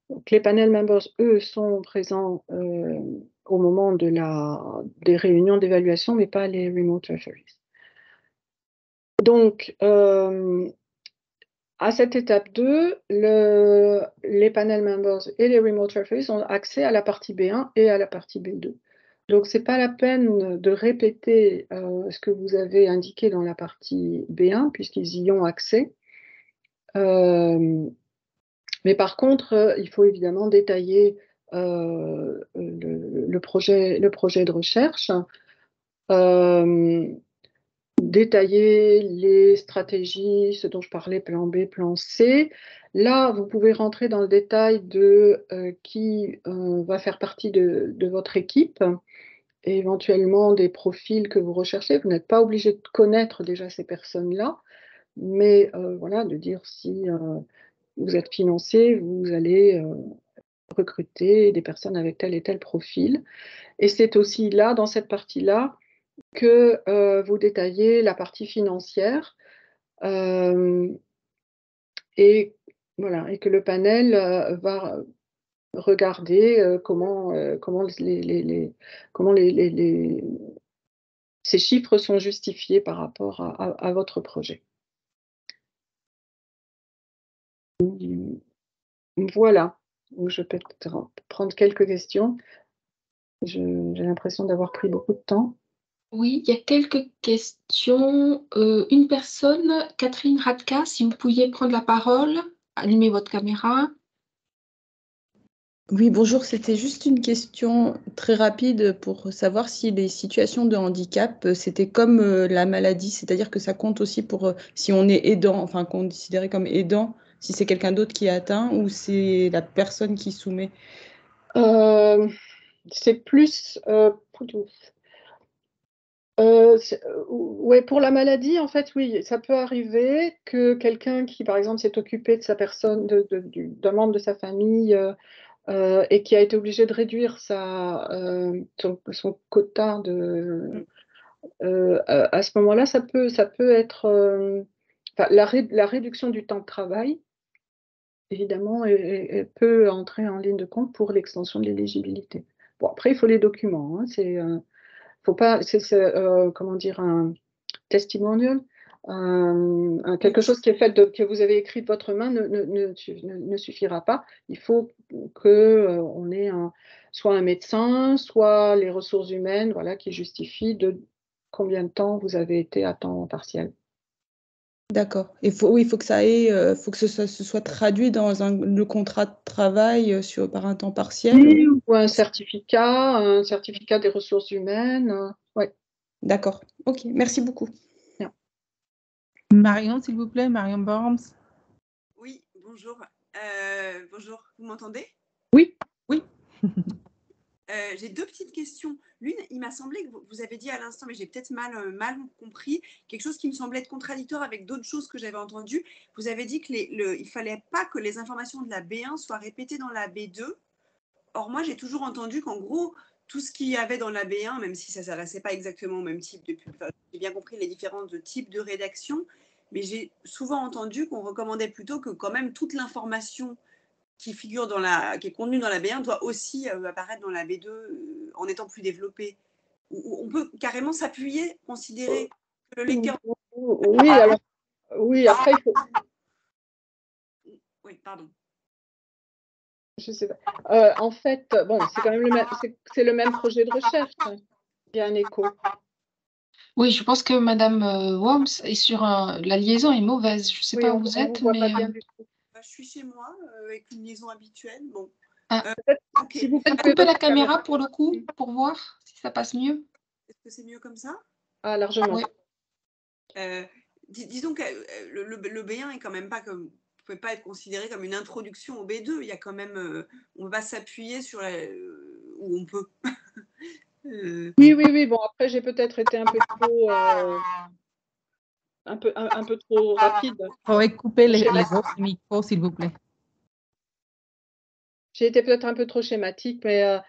Speaker 3: Donc, les panel members, eux, sont présents au moment des réunions d'évaluation, mais pas les remote referees. Donc, à cette étape 2, les panel members et les remote referees ont accès à la partie B1 et à la partie B2. Donc, ce n'est pas la peine de répéter ce que vous avez indiqué dans la partie B1, puisqu'ils y ont accès. Mais par contre, il faut évidemment détailler le projet de recherche. détailler les stratégies, ce dont je parlais, plan B, plan C. Là, vous pouvez rentrer dans le détail de qui va faire partie de votre équipe et éventuellement des profils que vous recherchez. Vous n'êtes pas obligé de connaître déjà ces personnes-là, mais voilà, de dire si vous êtes financé, vous allez recruter des personnes avec tel et tel profil. Et c'est aussi là, dans cette partie-là, que vous détaillez la partie financière et voilà, et que le panel va regarder comment ces chiffres sont justifiés par rapport à votre projet. Voilà, je peux prendre quelques questions. J'ai l'impression d'avoir pris beaucoup de temps.
Speaker 4: Oui, il y a quelques questions. Une personne, Catherine Radka, si vous pouviez prendre la parole, allumez votre caméra.
Speaker 13: Oui, bonjour, c'était juste une question très rapide pour savoir si les situations de handicap, c'était comme la maladie, c'est-à-dire que ça compte aussi pour si on est aidant, enfin considéré comme aidant, si c'est quelqu'un d'autre qui est atteint ou c'est la personne qui soumet.
Speaker 3: C'est plus... ouais, pour la maladie, en fait, oui, ça peut arriver que quelqu'un qui, par exemple, s'est occupé de sa personne, d'un membre de sa famille et qui a été obligé de réduire son quota à ce moment-là, ça peut être la réduction du temps de travail, évidemment, et peut entrer en ligne de compte pour l'extension de l'éligibilité. Bon, après, il faut les documents. Hein, faut pas, comment dire, un testimonial, quelque chose qui est fait que vous avez écrit de votre main ne suffira pas. Il faut que on ait soit un médecin, soit les ressources humaines, voilà, qui justifient de combien de temps vous avez été à temps partiel.
Speaker 13: D'accord. Et il faut que ça faut que se soit traduit dans le contrat de travail par un temps partiel.
Speaker 3: Oui, ou un certificat des ressources humaines. Ouais.
Speaker 13: D'accord. Ok, merci beaucoup.
Speaker 3: Bien.
Speaker 1: Marion, s'il vous plaît, Marion Borms.
Speaker 14: Oui, bonjour. Bonjour, vous m'entendez?
Speaker 3: Oui.
Speaker 1: Oui.
Speaker 14: J'ai deux petites questions. L'une, il m'a semblé que vous avez dit à l'instant, mais j'ai peut-être mal compris, quelque chose qui me semblait être contradictoire avec d'autres choses que j'avais entendues. Vous avez dit qu'il ne fallait pas que les informations de la B1 soient répétées dans la B2. Or, moi, j'ai toujours entendu qu'en gros, tout ce qu'il y avait dans la B1, même si ça ne s'adressait pas exactement au même type de pub, j'ai bien compris les différences de type de rédaction, mais j'ai souvent entendu qu'on recommandait plutôt que quand même toute l'information qui figure qui est contenue dans la B1 doit aussi apparaître dans la B2 en étant plus développée. On peut carrément s'appuyer, considérer que le lecteur...
Speaker 3: Oui, alors, oui, après, il faut...
Speaker 14: Oui, pardon.
Speaker 3: Je sais pas. En fait, bon, c'est quand même le même projet de recherche. Il y a un écho.
Speaker 4: Oui, je pense que Madame Worms est sur la liaison est mauvaise. Je ne sais pas où vous êtes, mais...
Speaker 14: Pas bien du tout. Je suis chez moi avec une liaison habituelle. Bon.
Speaker 4: Okay. Si vous coupez la caméra pour le coup, pour voir si ça passe mieux.
Speaker 14: Est-ce que c'est mieux comme ça?
Speaker 3: Ah, largement.
Speaker 4: Oui.
Speaker 14: Disons que le B1 est quand même pas comme... ne pouvez pas être considéré comme une introduction au B2. Il y a quand même... on va s'appuyer sur où on peut.
Speaker 3: Oui. Bon, après, j'ai peut-être été un peu trop rapide.
Speaker 1: Vous pouvez couper les autres micros, s'il vous plaît.
Speaker 3: J'ai été peut-être un peu trop schématique, mais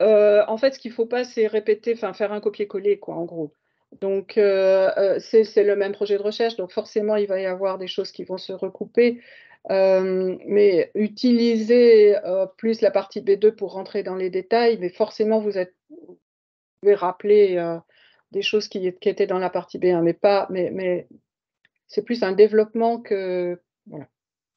Speaker 3: en fait, ce qu'il ne faut pas, c'est répéter, faire un copier-coller, quoi, en gros. Donc, c'est le même projet de recherche, donc forcément, il va y avoir des choses qui vont se recouper. Mais utiliser plus la partie B2 pour rentrer dans les détails, mais forcément, vous pouvez rappeler des choses qui étaient dans la partie B1, mais c'est plus un développement que... Voilà.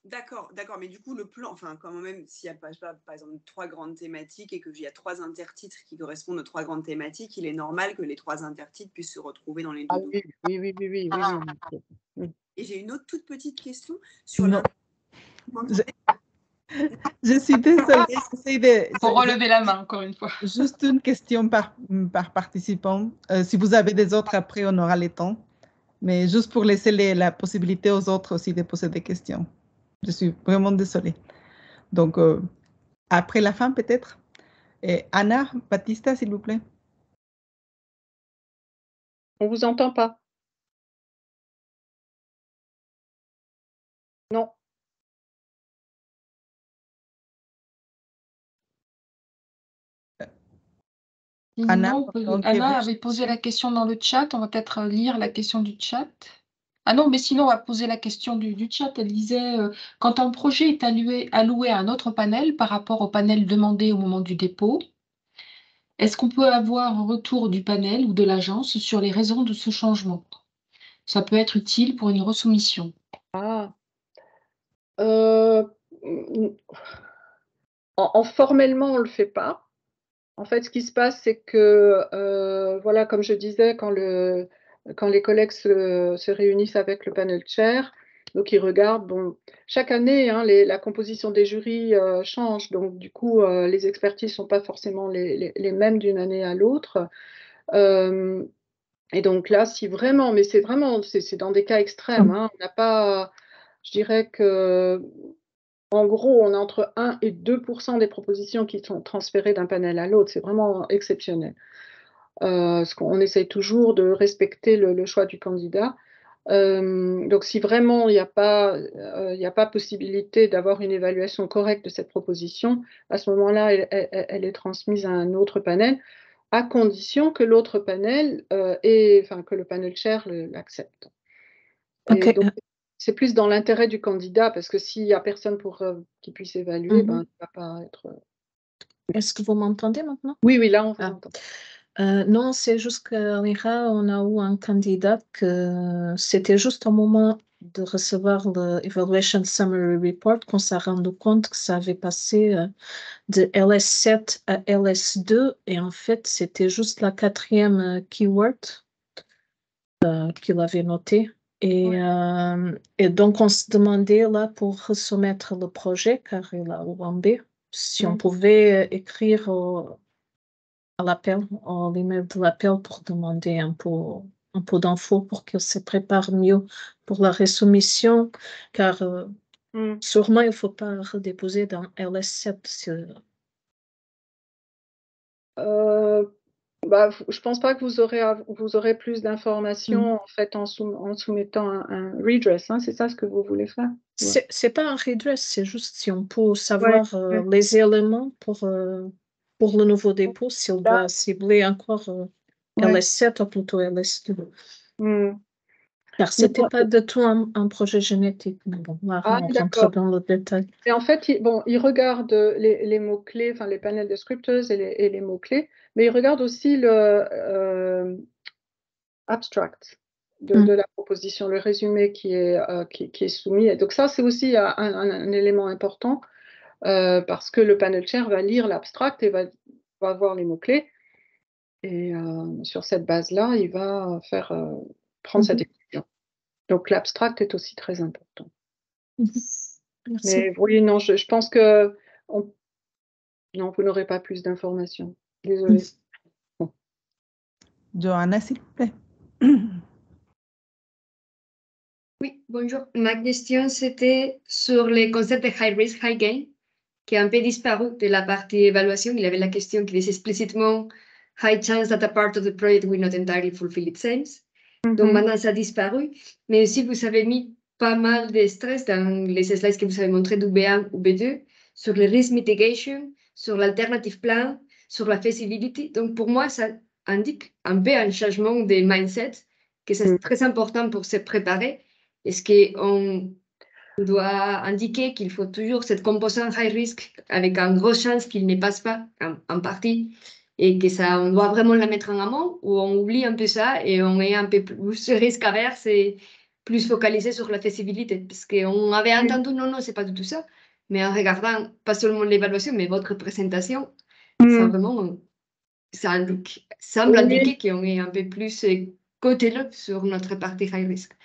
Speaker 14: D'accord, mais du coup, le plan, quand même, s'il y a par exemple 3 grandes thématiques et qu'il y a 3 intertitres qui correspondent aux 3 grandes thématiques, il est normal que les 3 intertitres puissent se retrouver dans les deux.
Speaker 3: Oui.
Speaker 14: Et j'ai une autre toute petite question sur la...
Speaker 1: Je suis désolée.
Speaker 4: Pour relever la main, encore une fois.
Speaker 1: Juste une question par participant. Si vous avez des autres, après, on aura le temps. Mais juste pour laisser la possibilité aux autres aussi de poser des questions. Je suis vraiment désolée. Donc, après la fin, peut-être. Anna, Baptista, s'il vous plaît.
Speaker 3: On ne vous entend pas. Non.
Speaker 1: Anna,
Speaker 4: Anna avait posé la question dans le chat. On va peut-être lire la question du chat. Ah non, mais sinon, on va poser la question du chat. Elle disait, quand un projet est alloué à un autre panel par rapport au panel demandé au moment du dépôt, est-ce qu'on peut avoir un retour du panel ou de l'agence sur les raisons de ce changement? Ça peut être utile pour une resoumission.
Speaker 3: Ah. Formellement, on ne le fait pas. En fait, ce qui se passe, c'est que, voilà, comme je disais, quand les collègues se réunissent avec le panel chair, donc ils regardent, bon, chaque année, hein, la composition des jurys change, donc du coup, les expertises ne sont pas forcément les mêmes d'une année à l'autre. Et donc là, si vraiment, mais c'est vraiment, c'est dans des cas extrêmes, hein, on n'a pas, je dirais que en gros, on a entre 1 et 2% des propositions qui sont transférées d'un panel à l'autre. C'est vraiment exceptionnel. Parce qu'on essaye toujours de respecter le choix du candidat. Donc, si vraiment il n'y a pas possibilité d'avoir une évaluation correcte de cette proposition, à ce moment-là, elle est transmise à un autre panel, à condition que l'autre panel, que le panel chair l'accepte.
Speaker 15: Ok.
Speaker 3: Et donc, c'est plus dans l'intérêt du candidat, parce que s'il n'y a personne pour qui puisse évaluer, ben, il ne va pas être...
Speaker 15: Est-ce que vous m'entendez maintenant?
Speaker 3: Oui, oui, là, on vous entend.
Speaker 15: Non, c'est juste qu'à l'IRA, on a eu un candidat que c'était juste au moment de recevoir le Evaluation Summary Report qu'on s'est rendu compte que ça avait passé de LS7 à LS2 et en fait, c'était juste la 4e keyword qu'il avait noté. Et donc, on se demandait là pour soumettre le projet, car il a OMB, si on pouvait écrire à l'appel, l'email de l'appel pour demander un peu d'infos pour qu'il se prépare mieux pour la resoumission, car sûrement il ne faut pas redéposer dans LS7.
Speaker 3: Je pense pas que vous aurez plus d'informations en fait en soumettant un redress, hein, c'est ça ce que vous voulez faire?
Speaker 15: C'est pas un redress, c'est juste si on peut savoir les éléments pour le nouveau dépôt, s'il doit cibler encore LS7 ou plutôt LS2. Car ce n'était pas du tout un projet génétique. Mais bon, là, on rentre dans le détail.
Speaker 3: Et en fait, il regarde les mots-clés, enfin les panels descriptors et les mots-clés, mais il regarde aussi le abstract de la proposition, le résumé qui est soumis. Et donc ça, c'est aussi un élément important parce que le panel chair va lire l'abstract et va voir les mots-clés. Et sur cette base-là, il va prendre sa décision. Donc l'abstract est aussi très important.
Speaker 15: Merci.
Speaker 3: Mais oui, non, je pense que non, vous n'aurez pas plus d'informations. Désolée.
Speaker 1: Johanna, s'il vous plaît.
Speaker 12: Oui, bonjour. Ma question, c'était sur le concept de high risk, high gain, qui a un peu disparu de la partie évaluation. Il y avait la question qui disait explicitement high chance that a part of the project will not entirely fulfill its aims. Donc maintenant, ça a disparu. Mais aussi, vous avez mis pas mal de stress dans les slides que vous avez montrés du B1 ou B2 sur le risk mitigation, sur l'alternative plan, sur la feasibility. Donc pour moi, ça indique un peu un changement de mindset, que c'est très important pour se préparer. Est-ce qu'on doit indiquer qu'il faut toujours cette composante high risk avec une grosse chance qu'il ne passe pas en partie et que ça, on doit vraiment la mettre en amont ou on oublie un peu ça et on est un peu plus risque averse et plus focalisé sur la feasibilité parce qu'on avait entendu non, c'est pas du tout ça, mais en regardant pas seulement l'évaluation mais votre présentation, ça vraiment, ça semble indiquer qu'on est un peu plus cauteleux sur notre partie high risk.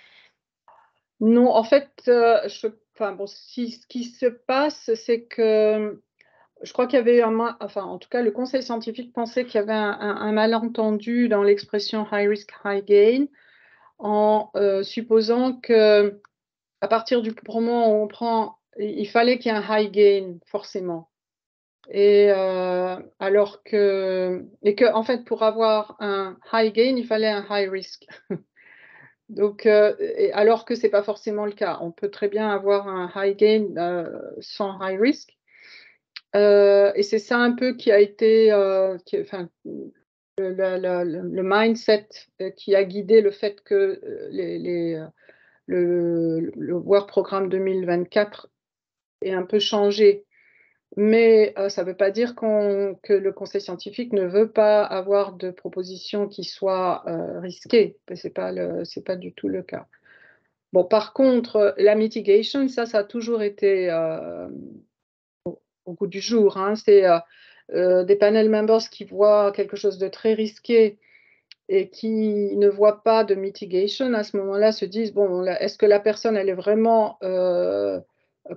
Speaker 3: Non, en fait, ce qui se passe, c'est que je crois qu'il y avait en tout cas, le conseil scientifique pensait qu'il y avait un malentendu dans l'expression high risk, high gain. en supposant que à partir du moment où on prend, il fallait qu'il y ait un high gain forcément. Et alors que, en fait, pour avoir un high gain, il fallait un high risk. Donc, alors que c'est pas forcément le cas. On peut très bien avoir un high gain sans high risk. Et c'est ça un peu qui a été, le mindset qui a guidé le fait que le Work Programme 2024 est un peu changé. Mais ça ne veut pas dire que le conseil scientifique ne veut pas avoir de propositions qui soient risquées. Ce n'est pas du tout le cas. Bon, par contre, la mitigation, ça a toujours été au goût du jour. Hein. C'est des panel members qui voient quelque chose de très risqué et qui ne voient pas de mitigation, à ce moment-là, se disent, bon, est-ce que la personne, elle est vraiment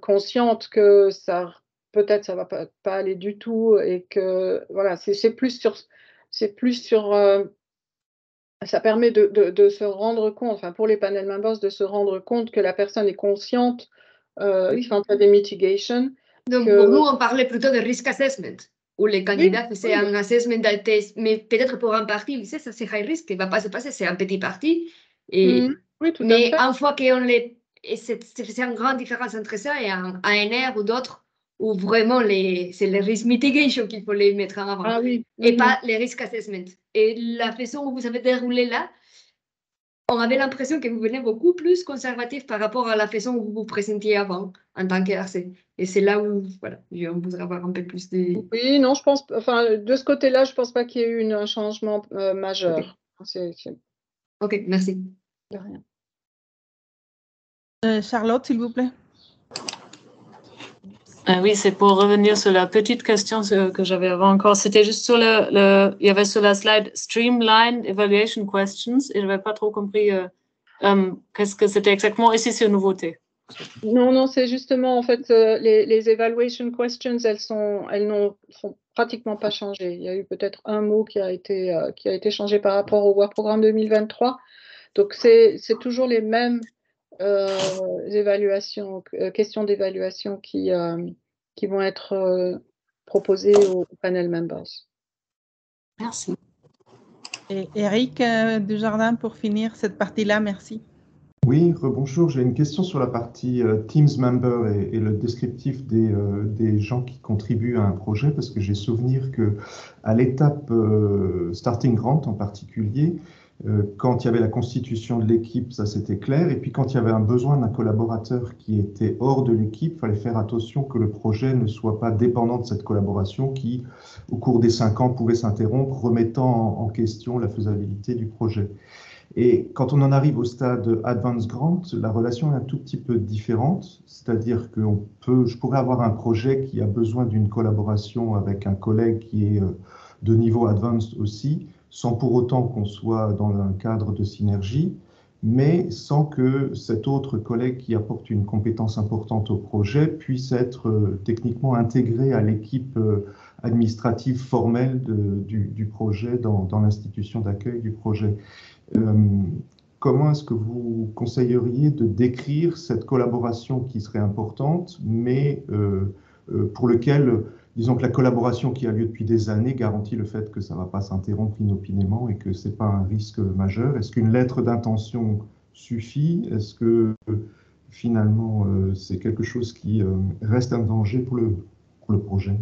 Speaker 3: consciente que ça peut-être ça va pas aller du tout et que voilà, c'est plus sur ça permet de se rendre compte, enfin pour les panel members, de se rendre compte que la personne est consciente quand il y a des mitigations.
Speaker 12: Donc pour nous, on parlait plutôt de risk assessment, où les candidats faisaient un assessment d'un test, mais peut-être pour un parti, ça c'est high risk, il ne va pas se passer, c'est un petit parti. Et, mais une fois qu'on les... C'est une grande différence entre ça et un ANR ou d'autres, où vraiment c'est les risk mitigation qu'il faut les mettre en avant, et pas les risk assessment. Et la façon où vous avez déroulé là, on avait l'impression que vous venez beaucoup plus conservatif par rapport à la façon où vous vous présentiez avant en tant qu'RC. Et c'est là où voilà, on voudrait avoir un peu plus de...
Speaker 3: Oui, non, je pense, enfin, de ce côté-là, je ne pense pas qu'il y ait eu un changement majeur.
Speaker 12: Ok, merci.
Speaker 3: De rien.
Speaker 1: Charlotte, s'il vous plaît.
Speaker 6: Oui, c'est pour revenir sur la petite question que j'avais avant encore. C'était juste sur il y avait sur la slide Streamlined Evaluation Questions et je n'avais pas trop compris qu'est-ce que c'était exactement. Et si c'est une nouveauté?
Speaker 3: Non, c'est justement en fait les evaluation questions, elles n'ont pratiquement pas changé. Il y a eu peut-être un mot qui a été changé par rapport au Work Programme 2023. Donc c'est toujours les mêmes questions d'évaluation qui vont être proposées aux panel members.
Speaker 6: Merci.
Speaker 1: Et Eric Dujardin, pour finir cette partie-là, merci.
Speaker 7: Oui, rebonjour. J'ai une question sur la partie Teams Member et le descriptif des gens qui contribuent à un projet, parce que j'ai souvenir que à l'étape Starting Grant en particulier, quand il y avait la constitution de l'équipe, ça c'était clair, et puis quand il y avait un besoin d'un collaborateur qui était hors de l'équipe, il fallait faire attention que le projet ne soit pas dépendant de cette collaboration qui, au cours des 5 ans, pouvait s'interrompre, remettant en question la faisabilité du projet. Et quand on en arrive au stade Advanced Grant, la relation est un tout petit peu différente, c'est-à-dire que je pourrais avoir un projet qui a besoin d'une collaboration avec un collègue qui est de niveau Advanced aussi, sans pour autant qu'on soit dans un cadre de synergie, mais sans que cet autre collègue qui apporte une compétence importante au projet puisse être techniquement intégré à l'équipe administrative formelle du projet dans l'institution d'accueil du projet. Comment est-ce que vous conseilleriez de décrire cette collaboration qui serait importante, mais pour lequel, disons que la collaboration qui a lieu depuis des années garantit le fait que ça ne va pas s'interrompre inopinément et que ce n'est pas un risque majeur? Est-ce qu'une lettre d'intention suffit? Est-ce que finalement c'est quelque chose qui reste un danger pour le projet?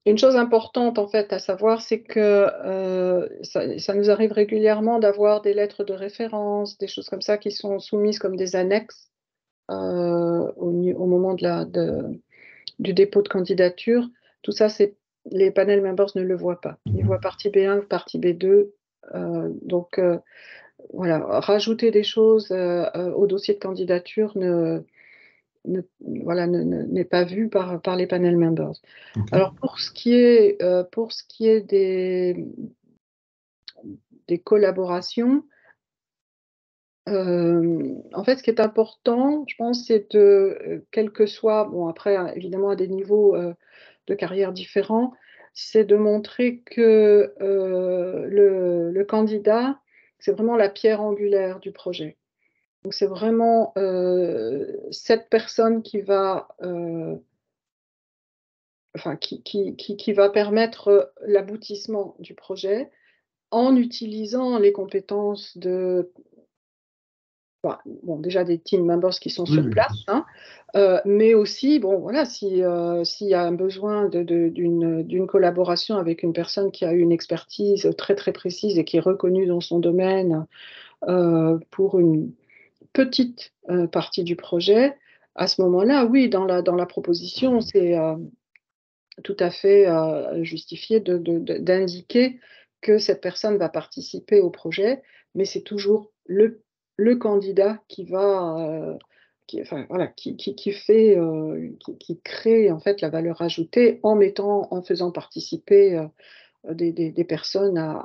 Speaker 3: Une chose importante en fait à savoir, c'est que ça nous arrive régulièrement d'avoir des lettres de référence, des choses comme ça qui sont soumises comme des annexes au moment du dépôt de candidature. Tout ça, les panel members ne le voient pas. Ils voient partie B1, partie B2. Donc voilà, rajouter des choses au dossier de candidature n'est pas vu par les panel members. Alors pour ce qui est des collaborations, en fait ce qui est important, je pense, c'est quel que soit, bon après évidemment à des niveaux de carrière différents, c'est de montrer que le candidat, c'est vraiment la pierre angulaire du projet. Donc c'est vraiment cette personne qui va, qui va permettre l'aboutissement du projet en utilisant les compétences de, bon, déjà des team members qui sont sur place, hein, mais aussi, bon, voilà, s'il y a un besoin d'une collaboration avec une personne qui a une expertise très très précise et qui est reconnue dans son domaine pour une petite partie du projet, à ce moment-là, oui, dans la proposition, c'est tout à fait justifié d'indiquer que cette personne va participer au projet, mais c'est toujours le candidat qui va, qui fait, qui crée en fait la valeur ajoutée en faisant participer des personnes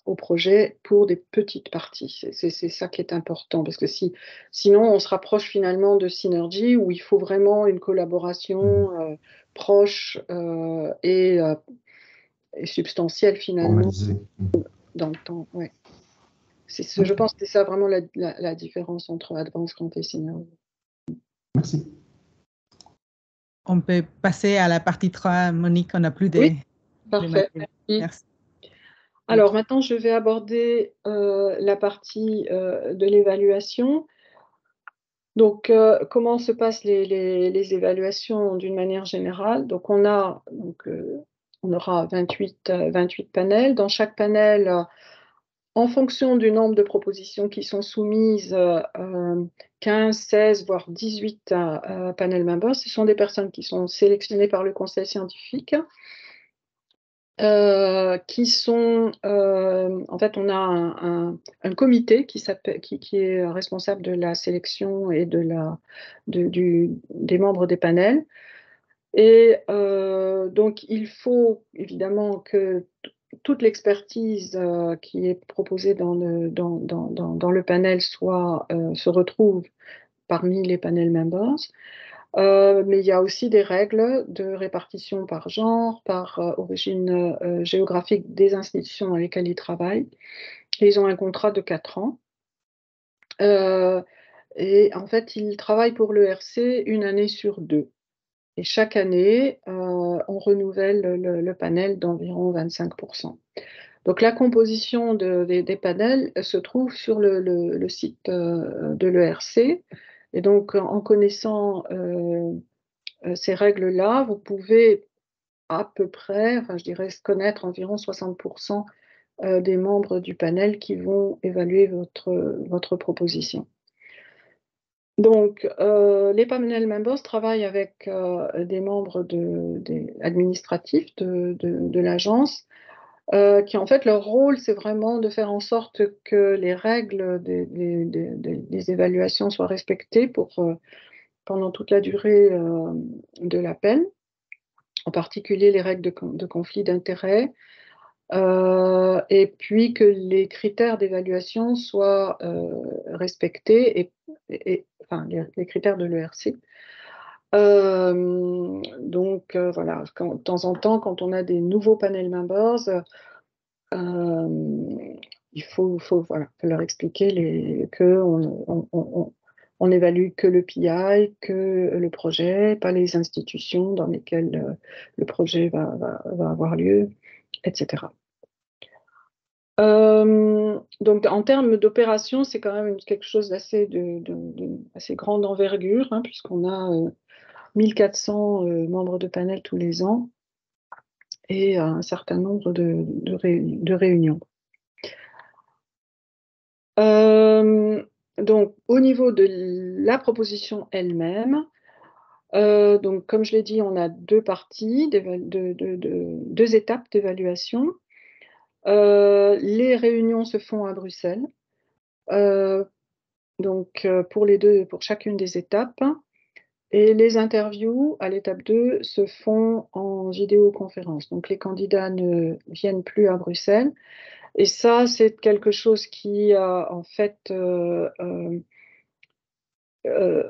Speaker 3: au projet pour des petites parties. C'est ça qui est important, parce que sinon on se rapproche finalement de synergie où il faut vraiment une collaboration proche et substantielle finalement dans le temps. Ouais. Je pense que c'est ça vraiment la différence entre Advanced Grant et Synergie.
Speaker 7: Merci.
Speaker 1: On peut passer à la partie 3. Monique, on n'a plus de...
Speaker 3: Oui, parfait.
Speaker 1: Merci.
Speaker 3: Alors maintenant, je vais aborder la partie de l'évaluation. Donc, comment se passent les évaluations d'une manière générale? Donc, on aura 28 panels. Dans chaque panel, en fonction du nombre de propositions qui sont soumises, 15, 16, voire 18 panel members, ce sont des personnes qui sont sélectionnées par le conseil scientifique. Qui sont, en fait, on a un comité qui est responsable de la sélection et des membres des panels. Et donc, il faut évidemment que toute l'expertise qui est proposée dans le panel se retrouve parmi les panel members. Mais il y a aussi des règles de répartition par genre, par origine géographique des institutions dans lesquelles ils travaillent. Et ils ont un contrat de 4 ans. Et en fait, ils travaillent pour l'ERC une année sur 2. Et chaque année, on renouvelle le panel d'environ 25%. Donc la composition des panels se trouve sur le site de l'ERC. Et donc, en connaissant ces règles-là, vous pouvez à peu près, je dirais, connaître environ 60% des membres du panel qui vont évaluer votre proposition. Donc, les panel members travaillent avec des membres administratifs de l'agence, qui en fait, leur rôle, c'est vraiment de faire en sorte que les règles des évaluations soient respectées pendant toute la durée de l'appel, en particulier les règles de conflit d'intérêts, et puis que les critères d'évaluation soient respectés, enfin, les critères de l'ERC. Donc, voilà, de temps en temps, quand on a des nouveaux panel members, il faut leur expliquer qu'on n'évalue que le PI, que le projet, pas les institutions dans lesquelles le projet va avoir lieu, etc. Donc, en termes d'opération, c'est quand même quelque chose d'assez grande envergure, hein, puisqu'on a 1400 membres de panel tous les ans et un certain nombre de réunions. Donc, au niveau de la proposition elle-même, donc, comme je l'ai dit, on a 2 parties, 2 étapes d'évaluation. Les réunions se font à Bruxelles, donc pour chacune des étapes, et les interviews à l'étape 2 se font en vidéoconférence. Donc les candidats ne viennent plus à Bruxelles, et ça c'est quelque chose qui en fait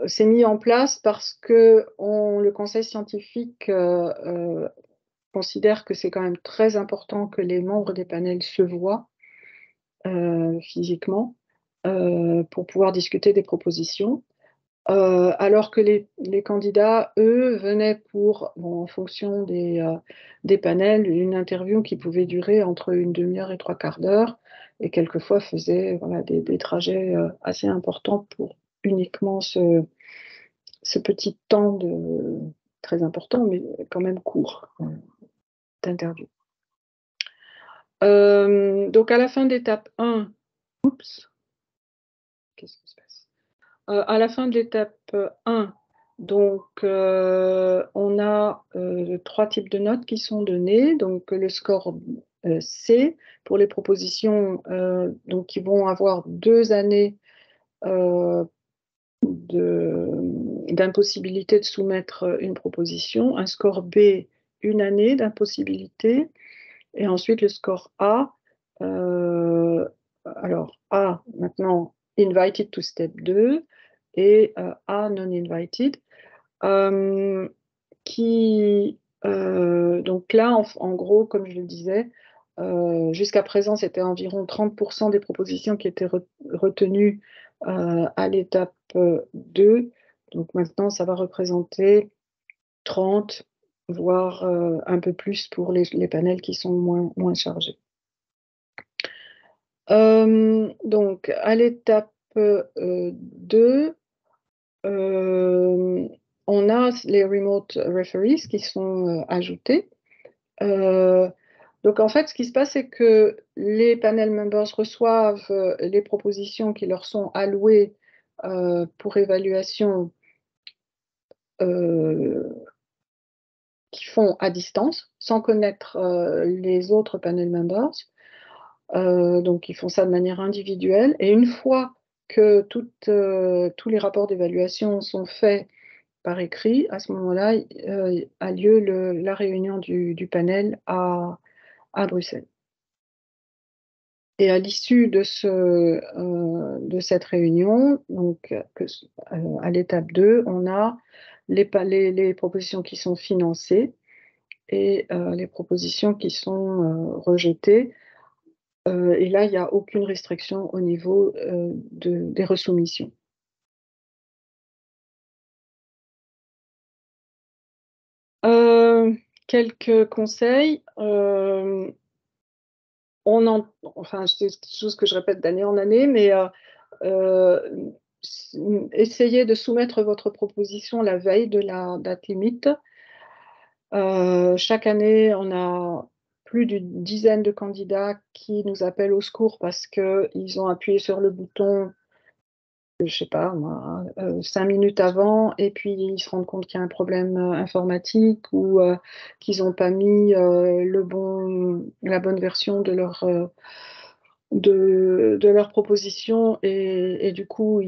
Speaker 3: s'est mis en place parce que le conseil scientifique considère que c'est quand même très important que les membres des panels se voient physiquement pour pouvoir discuter des propositions. Alors que les candidats, eux, venaient pour, en fonction des panels, une interview qui pouvait durer entre une demi-heure et 3/4 d'heure, et quelquefois faisaient des trajets assez importants pour uniquement ce petit temps très important, mais quand même court, d'interview. Donc à la fin de l'étape 1, qu'est-ce qui se passe? À la fin de l'étape 1, donc on a 3 types de notes qui sont données. Donc le score C pour les propositions donc qui vont avoir 2 années d'impossibilité de soumettre une proposition. Un score B, 1 année d'impossibilité. Et ensuite le score A. Alors A, maintenant, invited to step 2 et A, non-invited. Donc là, en gros, comme je le disais, jusqu'à présent, c'était environ 30% des propositions qui étaient retenues à l'étape 2. Donc maintenant, ça va représenter 30, voire un peu plus pour les panels qui sont moins chargés. Donc, à l'étape 2, on a les remote referees qui sont ajoutés. Donc, en fait, ce qui se passe, c'est que les panel members reçoivent les propositions qui leur sont allouées pour évaluation qui font à distance, sans connaître les autres panel members. Donc, ils font ça de manière individuelle. Et une fois que tous les rapports d'évaluation sont faits par écrit, à ce moment-là, a lieu la réunion du panel à Bruxelles. Et à l'issue de cette réunion, donc à l'étape 2, on a les propositions qui sont financées et les propositions qui sont rejetées. Et là, il n'y a aucune restriction au niveau des resoumissions. Quelques conseils. Enfin, c'est des choses que je répète d'année en année, mais essayez de soumettre votre proposition la veille de la date limite. Chaque année, on a plus d'une dizaine de candidats qui nous appellent au secours parce qu'ils ont appuyé sur le bouton, je ne sais pas, 5 minutes avant, et puis ils se rendent compte qu'il y a un problème informatique ou qu'ils n'ont pas mis la bonne version de leur proposition, et du coup,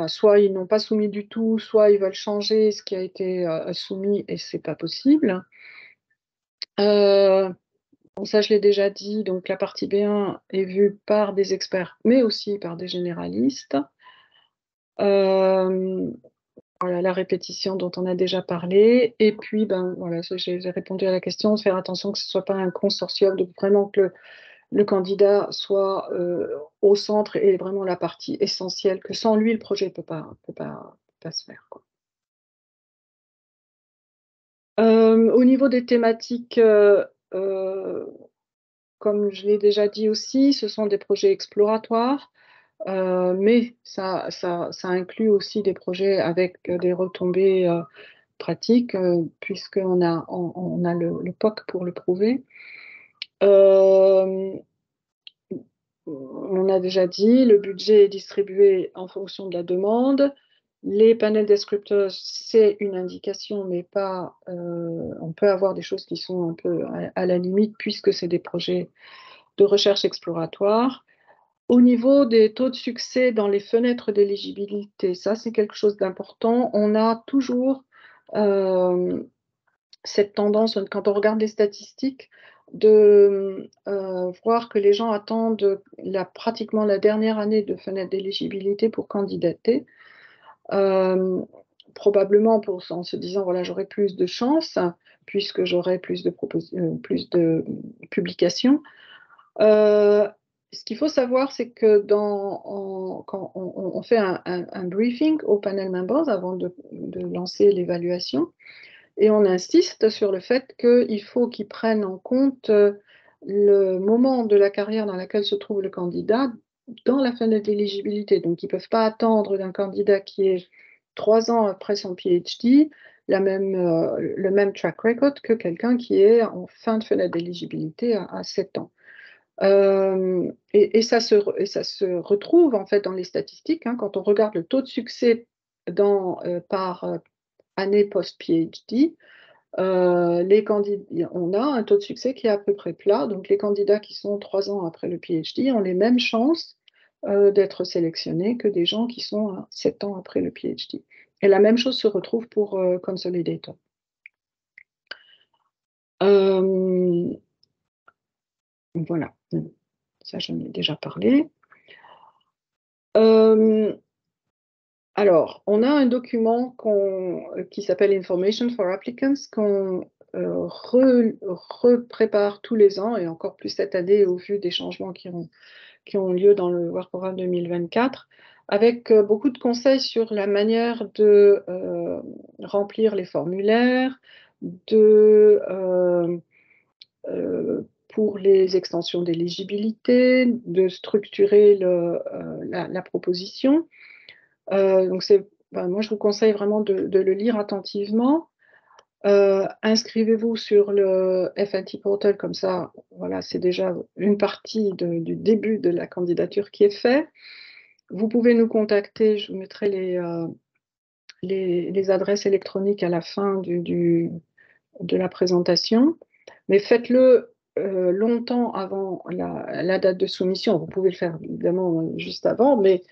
Speaker 3: soit ils n'ont pas soumis du tout, soit ils veulent changer ce qui a été soumis et ce n'est pas possible. Ça, je l'ai déjà dit, donc la partie B1 est vue par des experts, mais aussi par des généralistes. La répétition dont on a déjà parlé. Et puis, j'ai répondu à la question, de faire attention que ce ne soit pas un consortium, de vraiment que le candidat soit au centre et vraiment la partie essentielle, que sans lui, le projet ne peut pas se faire, quoi. Au niveau des thématiques, comme je l'ai déjà dit aussi, ce sont des projets exploratoires, mais ça inclut aussi des projets avec des retombées pratiques, puisqu'on a le POC pour le prouver. On a déjà dit, le budget est distribué en fonction de la demande. Les panels descripteurs, c'est une indication, mais pas. On peut avoir des choses qui sont un peu à la limite, puisque c'est des projets de recherche exploratoire. Au niveau des taux de succès dans les fenêtres d'éligibilité, ça c'est quelque chose d'important. On a toujours cette tendance, quand on regarde les statistiques, de voir que les gens attendent pratiquement la dernière année de fenêtre d'éligibilité pour candidater. probablement en se disant, voilà, j'aurai plus de chance, puisque j'aurai plus de publications. Ce qu'il faut savoir, c'est que quand on fait un briefing aux panel members avant de lancer l'évaluation, et on insiste sur le fait qu'il faut qu'ils prennent en compte le moment de la carrière dans laquelle se trouve le candidat dans la fenêtre d'éligibilité. Donc, ils ne peuvent pas attendre d'un candidat qui est 3 ans après son PhD le même track record que quelqu'un qui est en fin de fenêtre d'éligibilité à 7 ans. Et ça se retrouve en fait dans les statistiques, hein, quand on regarde le taux de succès par année post-PhD, on a un taux de succès qui est à peu près plat. Donc les candidats qui sont 3 ans après le PhD ont les mêmes chances d'être sélectionnés que des gens qui sont 7 ans après le PhD. Et la même chose se retrouve pour Consolidator. Voilà, ça j'en ai déjà parlé. Alors, on a un document qui s'appelle Information for Applicants qu'on reprépare tous les ans, et encore plus cette année au vu des changements qui ont lieu dans le Work Programme 2024, avec beaucoup de conseils sur la manière de remplir les formulaires, pour les extensions d'éligibilité, de structurer la proposition. Donc moi, je vous conseille vraiment de le lire attentivement. Inscrivez-vous sur le FNT Portal, comme ça, voilà, c'est déjà une partie du début de la candidature qui est faite. Vous pouvez nous contacter, je vous mettrai les adresses électroniques à la fin de la présentation, mais faites-le longtemps avant la date de soumission. Vous pouvez le faire évidemment juste avant, mais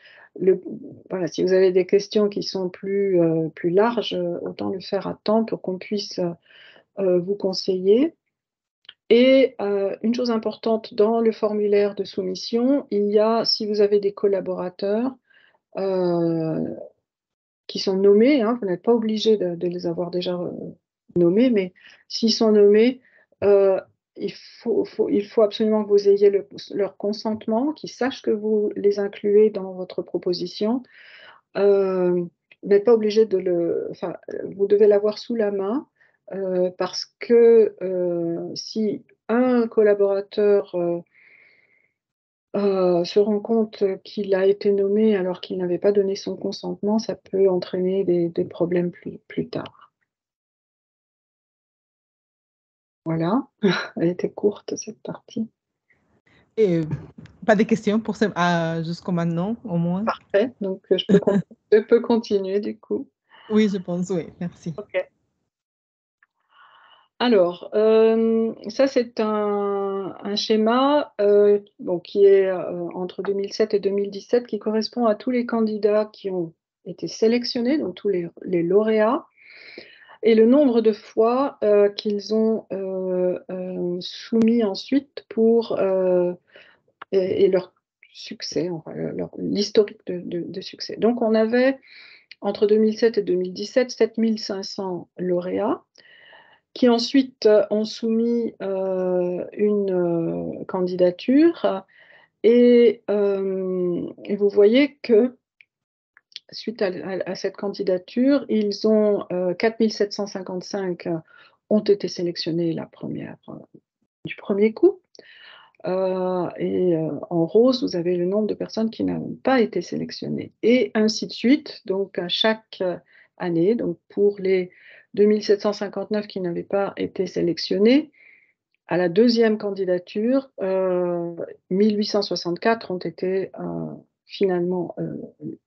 Speaker 3: voilà, si vous avez des questions qui sont plus larges, autant le faire à temps pour qu'on puisse vous conseiller. Et une chose importante dans le formulaire de soumission, il y a, si vous avez des collaborateurs qui sont nommés, hein, vous n'êtes pas obligé de les avoir déjà nommés, mais s'ils sont nommés, il faut absolument que vous ayez leur consentement, qu'ils sachent que vous les incluez dans votre proposition. Vous n'êtes pas obligé vous devez l'avoir sous la main, parce que si un collaborateur se rend compte qu'il a été nommé alors qu'il n'avait pas donné son consentement, ça peut entraîner des problèmes plus tard. Voilà, elle était courte cette partie.
Speaker 1: Et pas de questions pour jusqu'au maintenant, au moins.
Speaker 3: Parfait, donc je peux continuer du coup.
Speaker 1: Oui, je pense, oui, merci.
Speaker 3: Ok. Alors, ça c'est un schéma qui est entre 2007 et 2017, qui correspond à tous les candidats qui ont été sélectionnés, donc tous les lauréats, et le nombre de fois qu'ils ont soumis ensuite et leur succès, enfin, l'historique de succès. Donc on avait entre 2007 et 2017 7500 lauréats qui ensuite ont soumis une candidature, et vous voyez que suite à cette candidature, ils ont 4755 ont été sélectionnés du premier coup. Et en rose, vous avez le nombre de personnes qui n'ont pas été sélectionnées. Et ainsi de suite, donc à chaque année, donc pour les 2759 qui n'avaient pas été sélectionnés, à la deuxième candidature, 1864 ont été finalement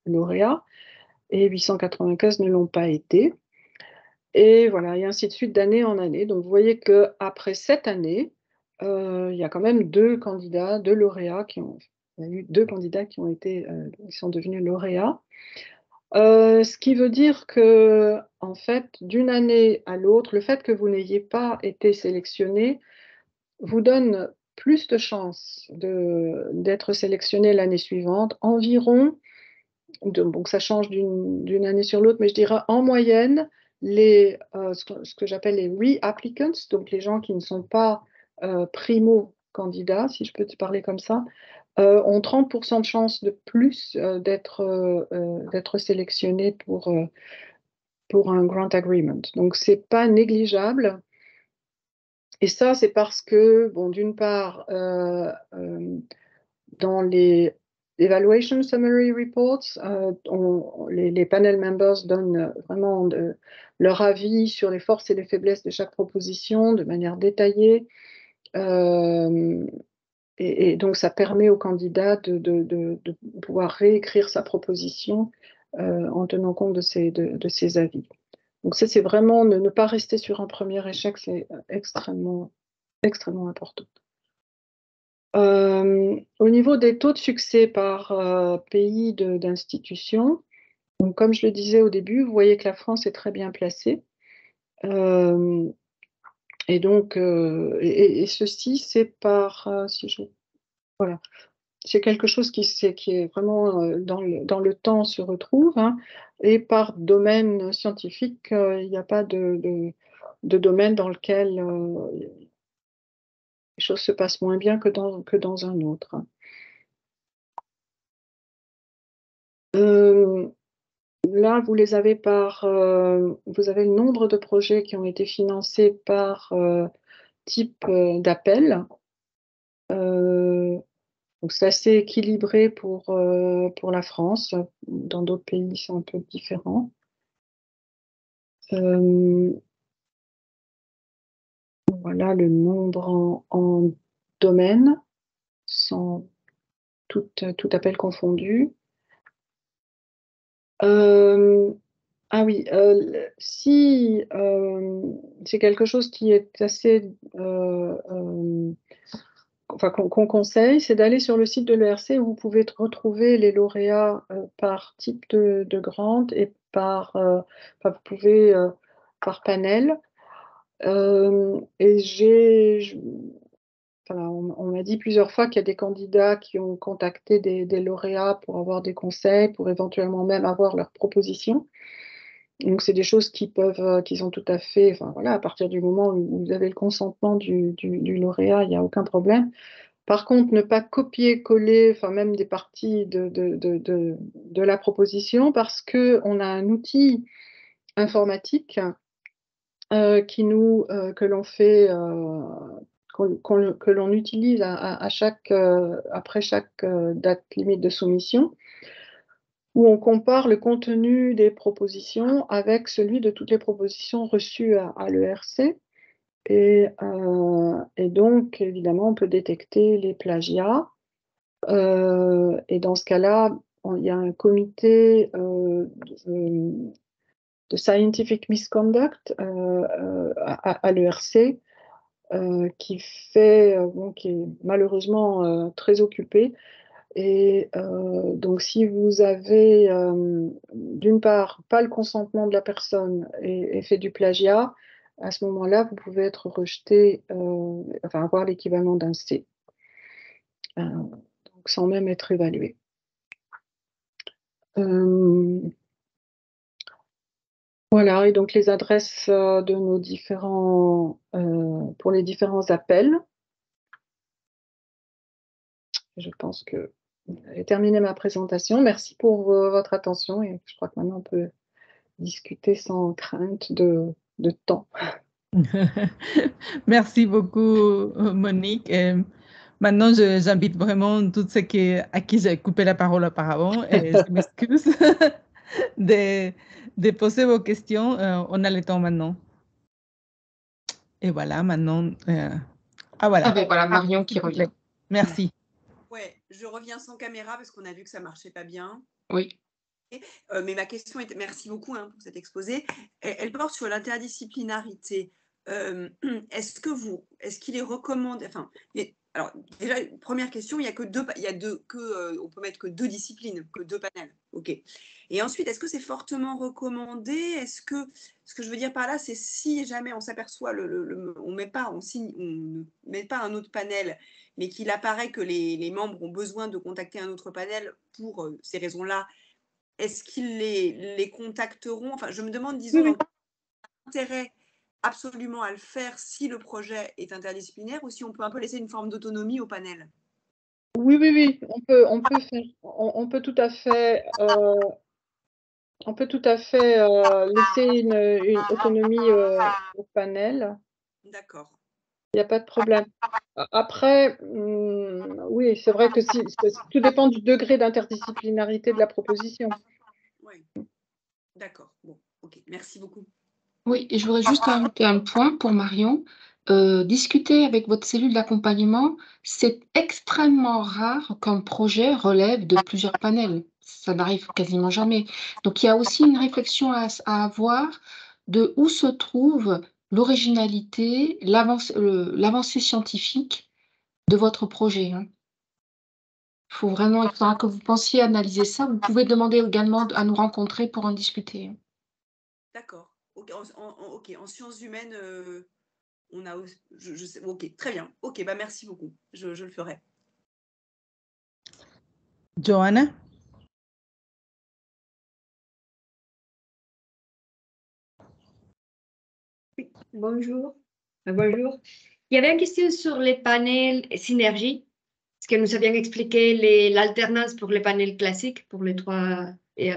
Speaker 3: lauréats, et 895 ne l'ont pas été. Et voilà, et ainsi de suite d'année en année. Donc vous voyez qu'après cette année, il y a quand même deux lauréats il y a eu 2 candidats qui sont devenus lauréats. Ce qui veut dire que, en fait, d'une année à l'autre, le fait que vous n'ayez pas été sélectionné vous donne plus de chances d'être sélectionné l'année suivante, environ Donc ça change d'une année sur l'autre, mais je dirais en moyenne, ce que j'appelle les re-applicants, donc les gens qui ne sont pas primo-candidats, si je peux te parler comme ça, ont 30% de chances de plus d'être sélectionnés pour un grant agreement. Donc c'est pas négligeable. Et ça, c'est parce que, bon, d'une part, dans les Evaluation Summary Reports, les panel members donnent vraiment leur avis sur les forces et les faiblesses de chaque proposition de manière détaillée. Et donc, ça permet au candidat de pouvoir réécrire sa proposition en tenant compte de ses avis. Donc ça, c'est vraiment ne pas rester sur un premier échec, c'est extrêmement, extrêmement important. Au niveau des taux de succès par pays d'institution, donc comme je le disais au début, vous voyez que la France est très bien placée. Et donc, ceci, c'est voilà. C'est quelque chose qui est vraiment dans le temps se retrouve, hein, et par domaine scientifique, il n'y a pas de domaine dans lequel les choses se passent moins bien que dans un autre. Là, vous les avez vous avez le nombre de projets qui ont été financés par type d'appel. Donc c'est assez équilibré pour la France. Dans d'autres pays, c'est un peu différent. Voilà le nombre en domaine, sans tout appel confondu. Ah oui, si c'est quelque chose qui est assez qu'on conseille, c'est d'aller sur le site de l'ERC où vous pouvez retrouver les lauréats par type de grant et par panel. Et on m'a dit plusieurs fois qu'il y a des candidats qui ont contacté des lauréats pour avoir des conseils, pour éventuellement même avoir leurs propositions. Donc, c'est des choses qu'ils ont tout à fait, enfin voilà, à partir du moment où vous avez le consentement du lauréat, il n'y a aucun problème. Par contre, ne pas copier-coller, enfin même des parties de la proposition, parce qu'on a un outil informatique que l'on fait, que l'on utilise après chaque date limite de soumission, où on compare le contenu des propositions avec celui de toutes les propositions reçues à l'ERC. Et donc, évidemment, on peut détecter les plagiats. Et dans ce cas-là, il y a un comité de scientific misconduct à l'ERC qui est malheureusement très occupé. Et donc, si vous avez, d'une part, pas le consentement de la personne et fait du plagiat, à ce moment-là, vous pouvez être rejeté, avoir l'équivalent d'un C, donc sans même être évalué. Voilà, et donc les adresses de nos pour les différents appels. Je pense que j'ai terminé ma présentation. Merci pour votre attention et je crois que maintenant on peut discuter sans crainte de temps.
Speaker 1: Merci beaucoup, Monique. Et maintenant, j'invite vraiment tous ceux à qui j'ai coupé la parole auparavant, et je m'excuse, de poser vos questions. On a le temps maintenant. Et voilà, maintenant... voilà.
Speaker 12: Ah ben voilà, Marion qui revient.
Speaker 1: Merci.
Speaker 14: Ouais, je reviens sans caméra parce qu'on a vu que ça ne marchait pas bien.
Speaker 12: Oui.
Speaker 14: Mais ma question était, merci beaucoup pour cet exposé, elle porte sur l'interdisciplinarité. Est-ce qu'il est recommandé, alors déjà, première question, on peut mettre que 2 disciplines, que 2 panels, ok. Et ensuite, est-ce que c'est fortement recommandé? Ce que je veux dire par là, c'est si jamais on s'aperçoit, on ne met pas un autre panel, mais qu'il apparaît que les membres ont besoin de contacter un autre panel pour ces raisons-là, est-ce qu'ils les contacteront? Enfin, je me demande, disons, dans intérêt absolument à le faire si le projet est interdisciplinaire ou si on peut un peu laisser une forme d'autonomie au panel.
Speaker 3: Oui, on peut tout à fait laisser une autonomie au panel.
Speaker 14: D'accord.
Speaker 3: Il n'y a pas de problème. Après, oui, c'est vrai que tout dépend du degré d'interdisciplinarité de la proposition.
Speaker 14: Oui, d'accord. Bon, ok, merci beaucoup.
Speaker 4: Oui, et je voudrais juste ajouter un point pour Marion. Discuter avec votre cellule d'accompagnement, c'est extrêmement rare qu'un projet relève de plusieurs panels. Ça n'arrive quasiment jamais. Donc, il y a aussi une réflexion à avoir de où se trouve l'originalité, l'avancée scientifique de votre projet. Il faudra que vous pensiez analyser ça. Vous pouvez demander également à nous rencontrer pour en discuter.
Speaker 14: D'accord. Ok, en sciences humaines, on a, je sais, ok, très bien. Ok, bah merci beaucoup. Je le ferai.
Speaker 1: Johanna?
Speaker 12: Oui, bonjour. Bonjour. Il y avait une question sur les panels synergie. Parce que nous avions expliqué l'alternance pour les panels classiques, pour les 3 et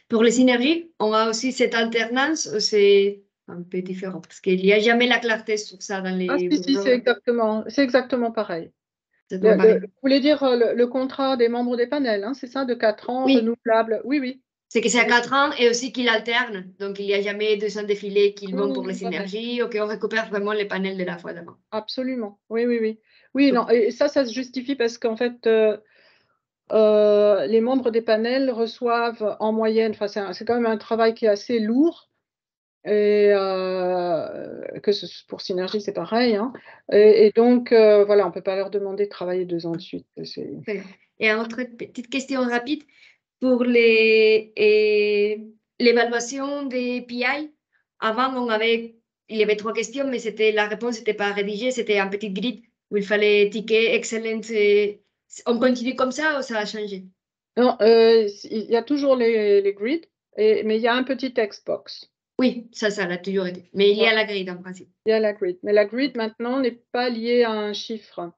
Speaker 12: pour les synergies, on a aussi cette alternance, c'est un peu différent, parce qu'il n'y a jamais la clarté sur ça dans les...
Speaker 3: Ah si, c'est exactement pareil.
Speaker 12: Pareil.
Speaker 3: Vous voulez dire le contrat des membres des panels, hein, c'est ça, de 4 ans,
Speaker 12: oui.
Speaker 3: renouvelable? Oui.
Speaker 12: C'est que c'est à 4 ans et aussi qu'il alterne, donc il n'y a jamais 200 défilés qu'ils vont pour les synergies, ok, on récupère vraiment les panels de la fois d'avant.
Speaker 3: Absolument, oui. Oui, non, et ça se justifie parce qu'en fait, les membres des panels reçoivent en moyenne, c'est quand même un travail qui est assez lourd, et pour Synergie, c'est pareil. Hein, et donc, voilà, on ne peut pas leur demander de travailler 2 ans de suite.
Speaker 12: Et une autre petite question rapide, pour l'évaluation des PI, avant, il y avait 3 questions, mais la réponse n'était pas rédigée, c'était un petit grid où il fallait ticker excellent. On continue comme ça ou ça a changé?
Speaker 3: Non, il y a toujours les grids, mais il y a un petit text box.
Speaker 12: Oui, ça l'a toujours été. Mais il y a la grid en principe.
Speaker 3: Il y a la grid. Mais la grid maintenant n'est pas liée à un chiffre.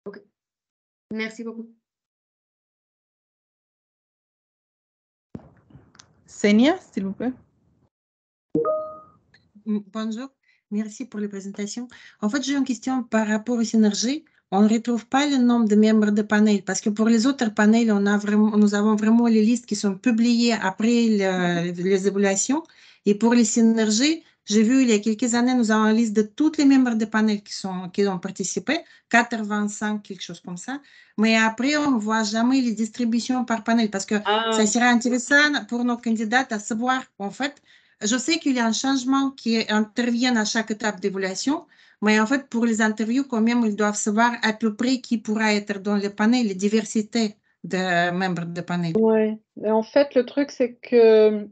Speaker 12: Ok. Merci beaucoup.
Speaker 1: Senia, s'il vous plaît.
Speaker 16: Bonjour, merci pour la présentation. En fait, j'ai une question par rapport aux synergies. On ne retrouve pas le nombre de membres de panel parce que pour les autres panels, nous avons vraiment les listes qui sont publiées après les évaluations. Et pour les synergies, j'ai vu il y a quelques années, nous avons une liste de tous les membres de panel qui ont participé, 85, quelque chose comme ça. Mais après, on ne voit jamais les distributions par panel parce que ça serait intéressant pour nos candidats à savoir, en fait, je sais qu'il y a un changement qui intervient à chaque étape d'évaluation, mais en fait, pour les interviews, quand même, ils doivent savoir à peu près qui pourra être dans le panel, la diversité de membres de panel.
Speaker 3: Oui, en fait, le truc, c'est que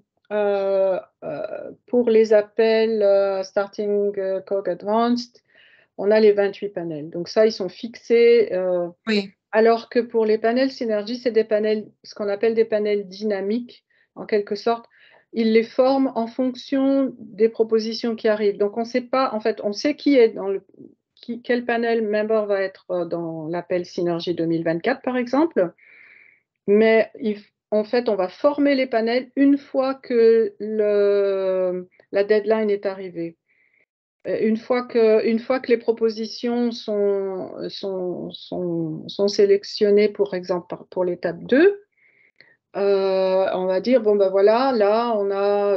Speaker 3: pour les appels Starting Cog Advanced, on a les 28 panels. Donc ça, ils sont fixés.
Speaker 16: Oui.
Speaker 3: Alors que pour les panels Synergie, c'est des panels, ce qu'on appelle des panels dynamiques, en quelque sorte. Ils les forment en fonction des propositions qui arrivent. Donc, on ne sait pas, en fait, on sait quel panel member va être dans l'appel Synergie 2024, par exemple. Mais en fait, on va former les panels une fois que la deadline est arrivée. Une fois que les propositions sont sélectionnées, par exemple, pour l'étape 2, on va dire, bon, ben voilà, là, on a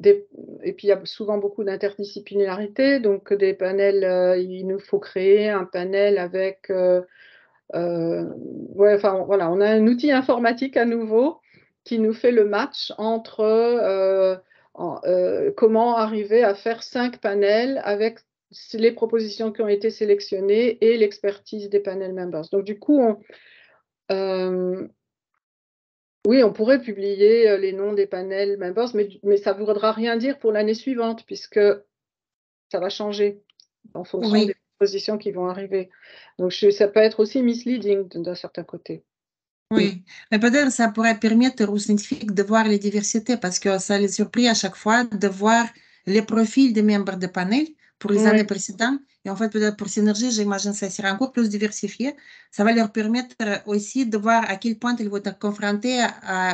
Speaker 3: et puis il y a souvent beaucoup d'interdisciplinarité, donc des panels, il nous faut créer un panel avec, enfin, voilà, on a un outil informatique à nouveau qui nous fait le match entre comment arriver à faire 5 panels avec les propositions qui ont été sélectionnées et l'expertise des panel members. Donc, du coup, oui, on pourrait publier les noms des panel members, mais ça ne voudra rien dire pour l'année suivante, puisque ça va changer en fonction des propositions qui vont arriver. Donc, ça peut être aussi misleading d'un certain côté.
Speaker 16: Oui, mais peut-être ça pourrait permettre aux scientifiques de voir les diversités parce que ça les surprit à chaque fois de voir les profils des membres de panel pour les années précédentes. Et en fait, peut-être pour Synergie, j'imagine que ça sera encore plus diversifié. Ça va leur permettre aussi de voir à quel point ils vont être confrontés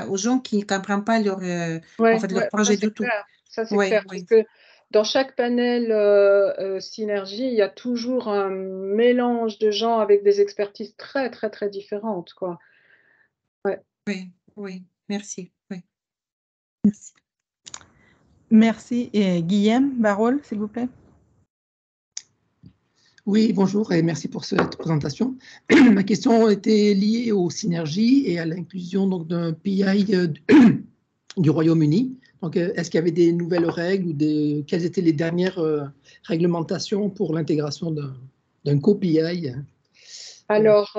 Speaker 16: aux gens qui ne comprennent pas leur, en fait, leur projet du tout.
Speaker 3: Ça, c'est clair. Parce que dans chaque panel Synergie, il y a toujours un mélange de gens avec des expertises très, très, très différentes, quoi. Ouais.
Speaker 16: Oui, merci. Oui.
Speaker 1: Merci. Merci. Et Guillaume Barol, s'il vous plaît.
Speaker 17: Oui, bonjour et merci pour cette présentation. Ma question était liée aux synergies et à l'inclusion d'un PI du Royaume-Uni. Donc, est-ce qu'il y avait des nouvelles règles ou quelles étaient les dernières réglementations pour l'intégration d'un co-PI?
Speaker 3: Alors,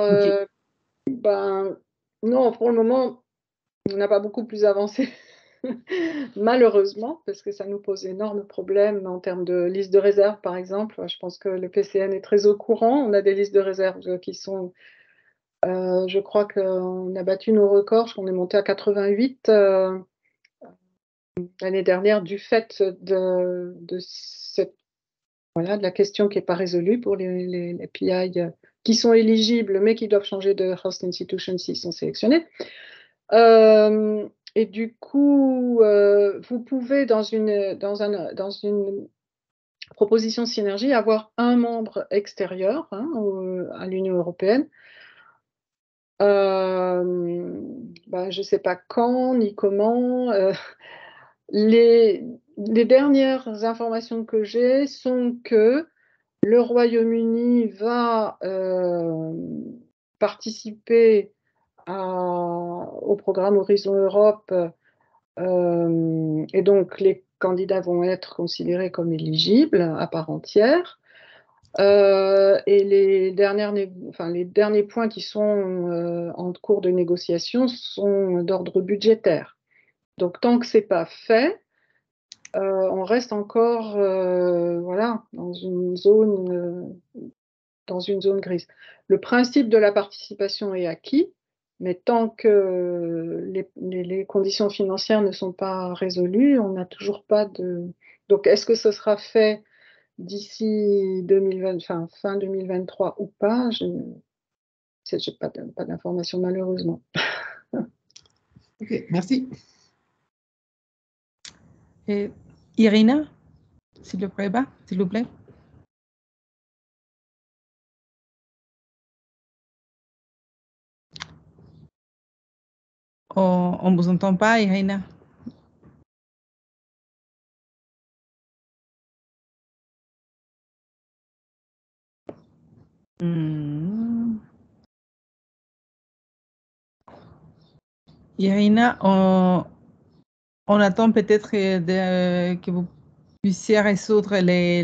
Speaker 3: ben, non, pour le moment, on n'a pas beaucoup plus avancé, malheureusement, parce que ça nous pose d'énormes problèmes en termes de liste de réserve, par exemple. Je pense que le PCN est très au courant. On a des listes de réserve qui sont, je crois qu'on a battu nos records, on est monté à 88 l'année dernière du fait de la question qui n'est pas résolue pour les PI qui sont éligibles, mais qui doivent changer de host institution s'ils sont sélectionnés. Et du coup, vous pouvez, dans une proposition synergie, avoir un membre extérieur à l'Union européenne. Je ne sais pas quand ni comment. Les dernières informations que j'ai sont que le Royaume-Uni va participer au programme Horizon Europe et donc les candidats vont être considérés comme éligibles à part entière. Et les derniers points qui sont en cours de négociation sont d'ordre budgétaire. Donc tant que ce n'est pas fait, on reste encore dans une zone grise. Le principe de la participation est acquis, mais tant que les conditions financières ne sont pas résolues, on n'a toujours pas de... Donc, est-ce que ce sera fait d'ici fin 2023 ou pas? Je n'ai pas d'informations, malheureusement.
Speaker 17: Ok, merci.
Speaker 1: Et Irina, s'il vous plaît. On ne vous entend pas, Irina. Irina, on attend peut-être que vous puissiez résoudre les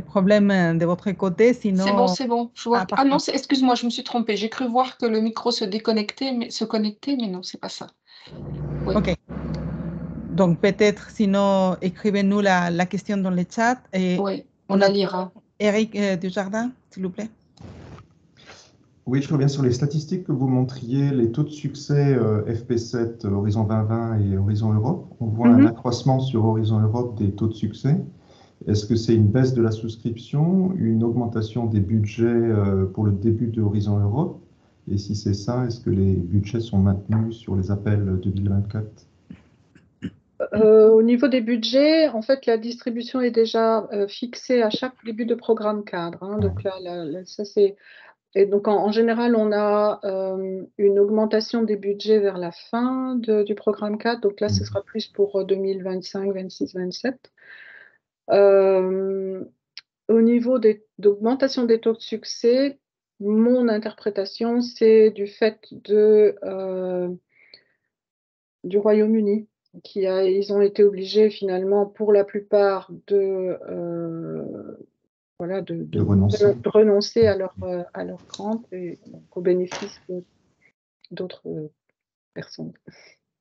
Speaker 1: problèmes de votre côté, sinon...
Speaker 4: C'est bon. Je vois... Ah non, excuse-moi, je me suis trompée. J'ai cru voir que le micro se connectait, mais non, c'est pas ça. Oui.
Speaker 1: Ok. Donc peut-être, sinon, écrivez-nous la question dans le chat. Et
Speaker 4: oui, on la lira.
Speaker 1: Eric Dujardin, s'il vous plaît.
Speaker 7: Oui, je reviens sur les statistiques que vous montriez, les taux de succès FP7, Horizon 2020 et Horizon Europe. On voit un accroissement sur Horizon Europe des taux de succès. Est-ce que c'est une baisse de la souscription, une augmentation des budgets pour le début de Horizon Europe? Et si c'est ça, est-ce que les budgets sont maintenus sur les appels 2024?
Speaker 3: Au niveau des budgets, en fait, la distribution est déjà fixée à chaque début de programme cadre. Donc là, ça c'est... Et donc, en général, on a une augmentation des budgets vers la fin du programme 4. Donc là, ce sera plus pour 2025, 26, 27. Au niveau d'augmentation des taux de succès, mon interprétation, c'est du fait du Royaume-Uni. Ils ont été obligés finalement, pour la plupart, de renoncer à leur grant et donc, au bénéfice d'autres personnes.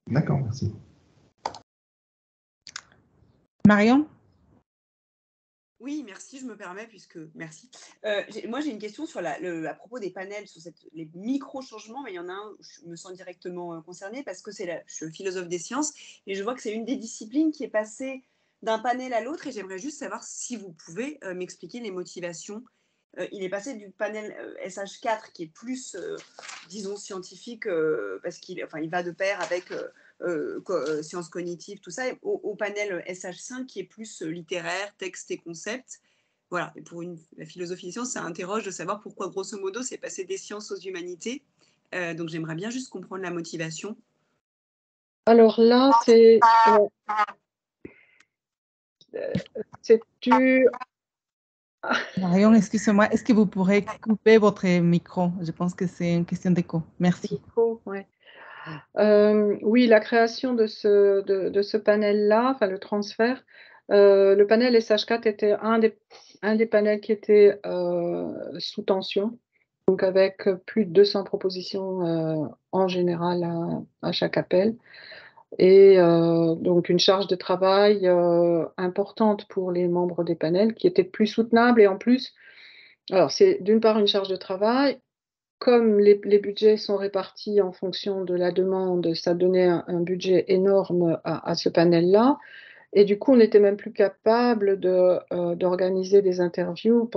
Speaker 7: D'accord, merci.
Speaker 1: Marion?
Speaker 14: Oui, merci, je me permets, puisque merci. Moi, j'ai une question sur à propos des panels, sur les micro-changements, mais il y en a un où je me sens directement concernée parce que je suis philosophe des sciences et je vois que c'est une des disciplines qui est passée d'un panel à l'autre et j'aimerais juste savoir si vous pouvez m'expliquer les motivations. Il est passé du panel SH4 qui est plus, disons, scientifique parce qu'il va de pair avec sciences cognitives, tout ça, au panel SH5 qui est plus littéraire, texte et concept. Voilà, et pour la philosophie des sciences, ça interroge de savoir pourquoi, grosso modo, c'est passé des sciences aux humanités. Donc j'aimerais bien juste comprendre la motivation.
Speaker 3: Alors là, c'est tu...
Speaker 1: Marion, excusez-moi, est-ce que vous pourrez couper votre micro? Je pense que c'est une question d'écho. Merci.
Speaker 3: Ouais. Oui, la création de ce panel-là, enfin le transfert, le panel SH4 était un des panels qui était sous tension, donc avec plus de 200 propositions en général à chaque appel. Et donc une charge de travail importante pour les membres des panels qui était plus soutenable. Et en plus, alors c'est d'une part une charge de travail, comme les budgets sont répartis en fonction de la demande, ça donnait un budget énorme à ce panel-là. Et du coup, on n'était même plus capable d'organiser des interviews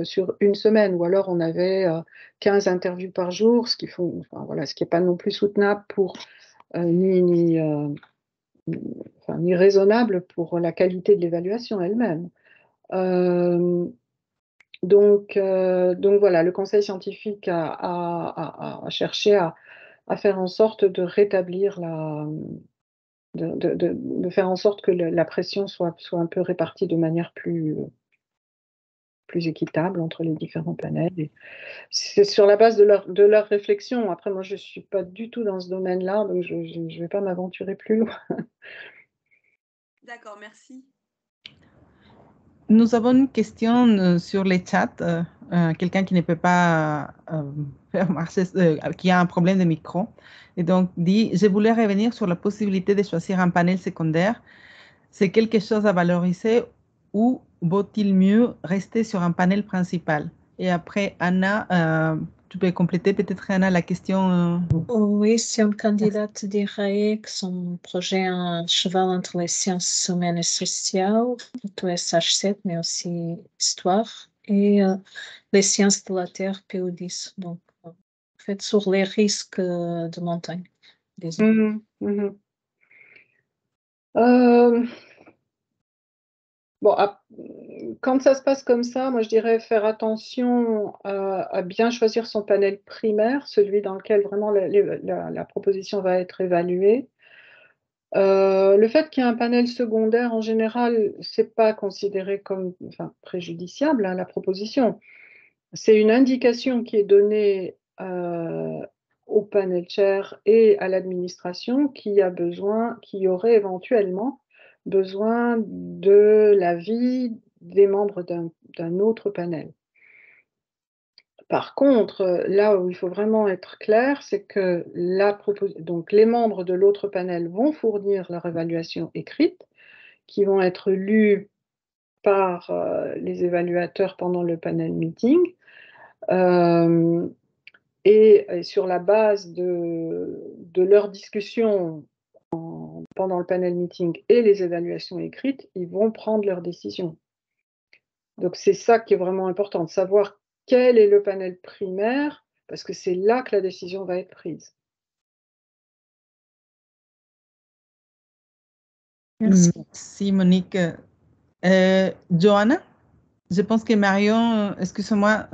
Speaker 3: sur une semaine, ou alors on avait 15 interviews par jour, ce qui n'est pas non plus soutenable pour ni raisonnable pour la qualité de l'évaluation elle-même. Donc voilà, le conseil scientifique a cherché à faire en sorte de rétablir de faire en sorte que la pression soit un peu répartie de manière plus équitable entre les différents panels. Et c'est sur la base de leur réflexion. Après, moi, je ne suis pas du tout dans ce domaine-là, donc je ne vais pas m'aventurer plus loin.
Speaker 14: D'accord, merci.
Speaker 1: Nous avons une question sur les chats. Quelqu'un qui ne peut pas faire marcher, qui a un problème de micro. Et donc, dit, je voulais revenir sur la possibilité de choisir un panel secondaire. C'est quelque chose à valoriser ou vaut-il mieux rester sur un panel principal? Et après, Anna, tu peux compléter peut-être, Anna, la question.
Speaker 15: Oui, si une candidate dirait que son projet est un cheval entre les sciences humaines et sociales, plutôt SH7, mais aussi histoire, et les sciences de la Terre, PO10. Donc, en fait, sur les risques de montagne.
Speaker 3: Bon, quand ça se passe comme ça, moi je dirais faire attention à bien choisir son panel primaire, celui dans lequel vraiment la proposition va être évaluée. Le fait qu'il y ait un panel secondaire, en général, c'est pas considéré comme préjudiciable à la proposition. C'est une indication qui est donnée au panel chair et à l'administration qui aurait éventuellement besoin de l'avis des membres d'un autre panel. Par contre, là où il faut vraiment être clair, c'est que donc les membres de l'autre panel vont fournir leur évaluation écrite, qui vont être lues par les évaluateurs pendant le panel meeting. Et sur la base de leur discussion pendant le panel meeting et les évaluations écrites, ils vont prendre leurs décisions. Donc c'est ça qui est vraiment important, de savoir quel est le panel primaire, parce que c'est là que la décision va être prise.
Speaker 1: Merci Monique. Johanna, je pense que Marion, excuse-moi,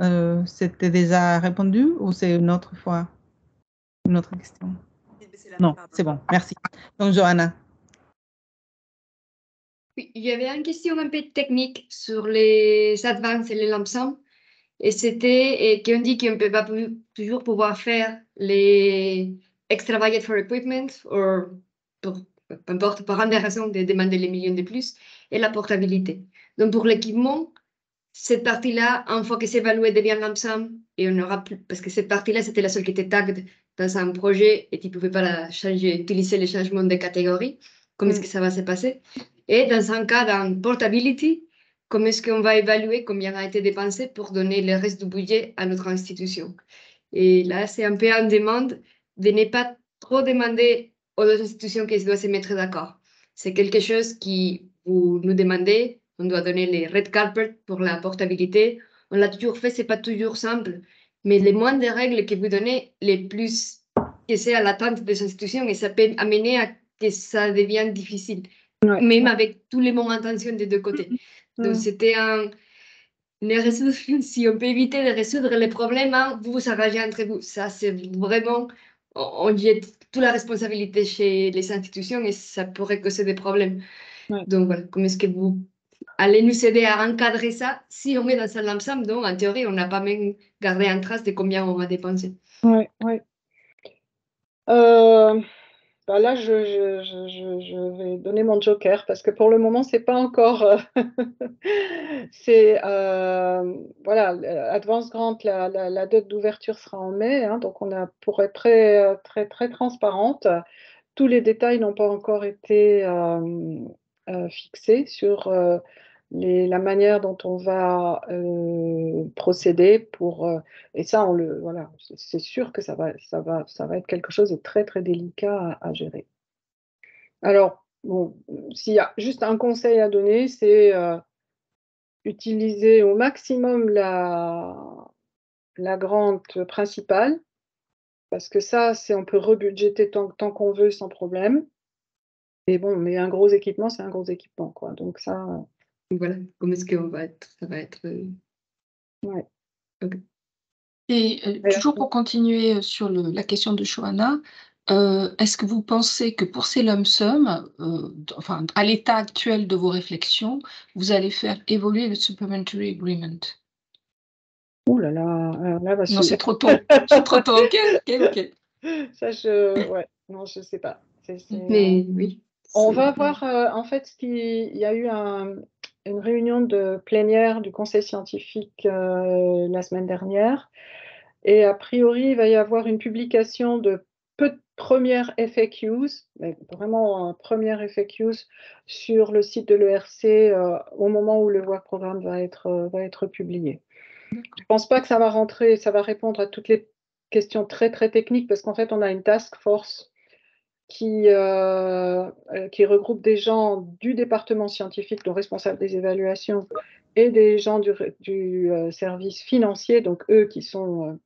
Speaker 1: c'était déjà répondu ou c'est une autre fois? Une autre question? Non, c'est bon, merci. Donc Johanna.
Speaker 12: Oui, il y avait une question un peu technique sur les advances et les lump sum. Et c'était qu'on dit qu'on ne peut pas toujours pouvoir faire les extra budget for equipment ou peu importe, par une des raisons de demander les millions de plus, et la portabilité. Donc pour l'équipement, cette partie-là, une fois que c'est évalué, devient lump sum et on n'aura plus, parce que cette partie-là, c'était la seule qui était tagged dans un projet et tu ne pouvais pas la changer, utiliser les changements de catégorie. Comment est-ce que ça va se passer? Et dans un cas d'un portability, comment est-ce qu'on va évaluer combien a été dépensé pour donner le reste du budget à notre institution. Et là, c'est un peu en demande de ne pas trop demander aux autres institutions qu'elles doivent se mettre d'accord. C'est quelque chose qui vous nous demandez. On doit donner les red carpet pour la portabilité. On l'a toujours fait, c'est pas toujours simple. Mais les moins de règles que vous donnez, les plus que c'est à l'attente des institutions, et ça peut amener à que ça devienne difficile, même avec tous les bons intentions des deux côtés. Donc, c'était si on peut éviter de résoudre les problèmes, hein, vous vous arrangez entre vous. Ça, c'est vraiment, on jette toute la responsabilité chez les institutions et ça pourrait causer des problèmes. Donc, voilà, comment est-ce que vous allez nous aider à encadrer ça si on met dans un lump sum? Donc, en théorie, on n'a pas même gardé en trace de combien on va dépenser.
Speaker 3: Oui. Bah là, je vais donner mon joker parce que pour le moment, c'est pas encore. Voilà, Advance Grant, la date d'ouverture sera en mai, hein, donc pour être très transparente, tous les détails n'ont pas encore été fixés sur la manière dont on va procéder pour et ça voilà, c'est sûr que ça va être quelque chose de très délicat à gérer. Alors bon, s'il y a juste un conseil à donner, c'est utiliser au maximum la grande principale, parce que ça, on peut rebudgéter tant qu'on veut sans problème. Et bon, mais un gros équipement, c'est un gros équipement, quoi. Donc ça.
Speaker 12: Voilà, comment est-ce qu'on va être? Ça va être.
Speaker 3: Ouais.
Speaker 12: Okay.
Speaker 4: Et toujours pour continuer sur la question de Johanna, est-ce que vous pensez que pour ces lump sum, enfin, à l'état actuel de vos réflexions, vous allez faire évoluer le supplementary agreement?
Speaker 3: Ouh là là,
Speaker 4: non, c'est trop tôt. C'est trop tôt, ok.
Speaker 3: Ça, non, je sais pas.
Speaker 12: Mais oui.
Speaker 3: On va voir, en fait, il y a eu une réunion de plénière du conseil scientifique la semaine dernière. Et a priori, il va y avoir une publication de premières FAQs, mais vraiment premières FAQs sur le site de l'ERC au moment où le work programme va être publié. Je ne pense pas que ça va répondre à toutes les questions très techniques parce qu'en fait, on a une task force qui regroupe des gens du département scientifique, donc responsable des évaluations, et des gens du service financier, donc eux qui sont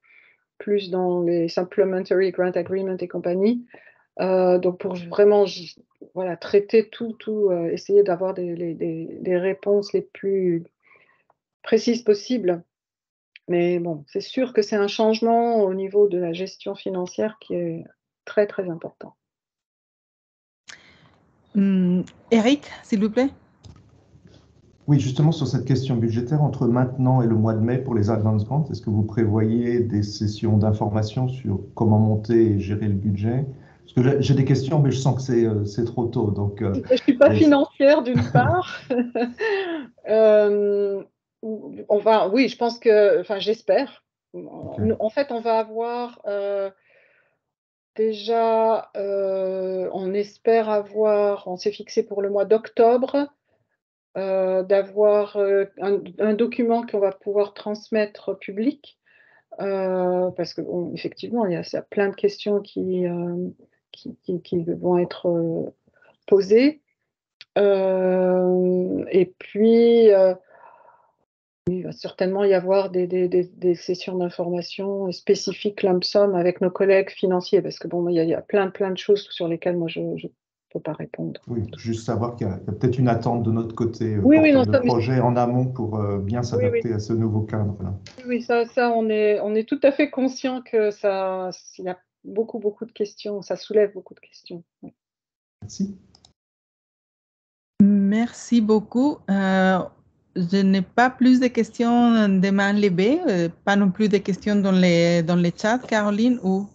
Speaker 3: plus dans les Supplementary Grant Agreement et compagnie. Donc pour vraiment traiter tout essayer d'avoir des réponses les plus précises possibles. Mais bon, c'est sûr que c'est un changement au niveau de la gestion financière qui est très important.
Speaker 1: Eric, s'il vous plaît.
Speaker 7: Oui, justement sur cette question budgétaire, entre maintenant et le mois de mai pour les Advance Grants, est-ce que vous prévoyez des sessions d'information sur comment monter et gérer le budget? Parce que j'ai des questions, mais je sens que c'est trop tôt. Donc,
Speaker 3: je ne suis pas financière d'une part. Oui, je pense que, enfin j'espère. Okay. En fait, on va avoir déjà, on espère avoir, on s'est fixé pour le mois d'octobre, d'avoir un document qu'on va pouvoir transmettre public, parce que effectivement, il y a plein de questions qui vont être posées. Et puis, il va certainement y avoir des sessions d'information spécifiques lump sum avec nos collègues financiers, parce que bon, il y a plein de choses sur lesquelles moi je ne peux pas répondre.
Speaker 7: Oui, juste savoir qu'il y a peut-être une attente de notre côté
Speaker 3: de
Speaker 7: projet en amont pour bien s'adapter à ce nouveau cadre-là.
Speaker 3: Oui, ça on est tout à fait conscient que il y a beaucoup de questions, ça soulève beaucoup de questions. Oui.
Speaker 7: Merci.
Speaker 1: Merci beaucoup. Je n'ai pas plus de questions de main levée, pas non plus de questions dans les chats, Caroline, ou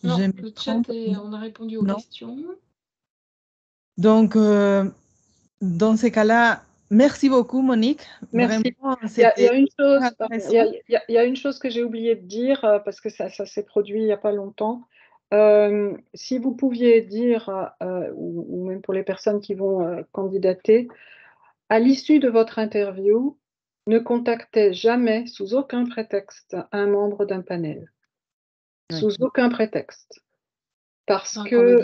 Speaker 4: non, le chat, on a répondu aux questions.
Speaker 1: Donc, dans ces cas-là, merci beaucoup, Monique.
Speaker 3: Merci.
Speaker 1: Vraiment,
Speaker 3: il y a une chose que j'ai oublié de dire, parce que ça s'est produit il n'y a pas longtemps. Si vous pouviez dire, ou même pour les personnes qui vont candidater, à l'issue de votre interview, ne contactez jamais, sous aucun prétexte, un membre d'un panel. Sous aucun prétexte. Parce que,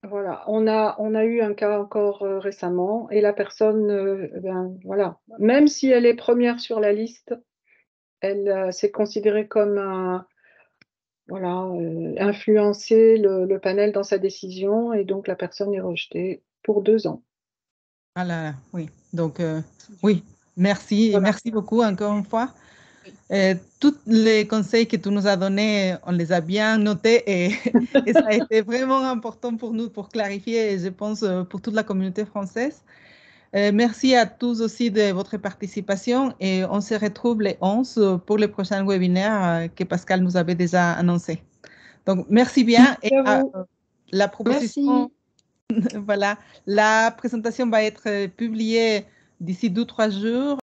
Speaker 3: voilà, on a eu un cas encore récemment et la personne, voilà, même si elle est première sur la liste, elle s'est considérée comme influencer le panel dans sa décision et donc la personne est rejetée pour 2 ans.
Speaker 1: Ah là là, oui. Donc, oui, merci.
Speaker 3: Voilà.
Speaker 1: Merci beaucoup encore une fois. Tous les conseils que tu nous as donnés, on les a bien notés et ça a été vraiment important pour nous pour clarifier, et je pense pour toute la communauté française. Merci à tous aussi de votre participation et on se retrouve les 11 pour le prochain webinaire que Pascal nous avait déjà annoncé. Donc, merci bien.
Speaker 3: Merci à vous.
Speaker 1: La proposition, voilà, la présentation va être publiée d'ici 2-3 jours.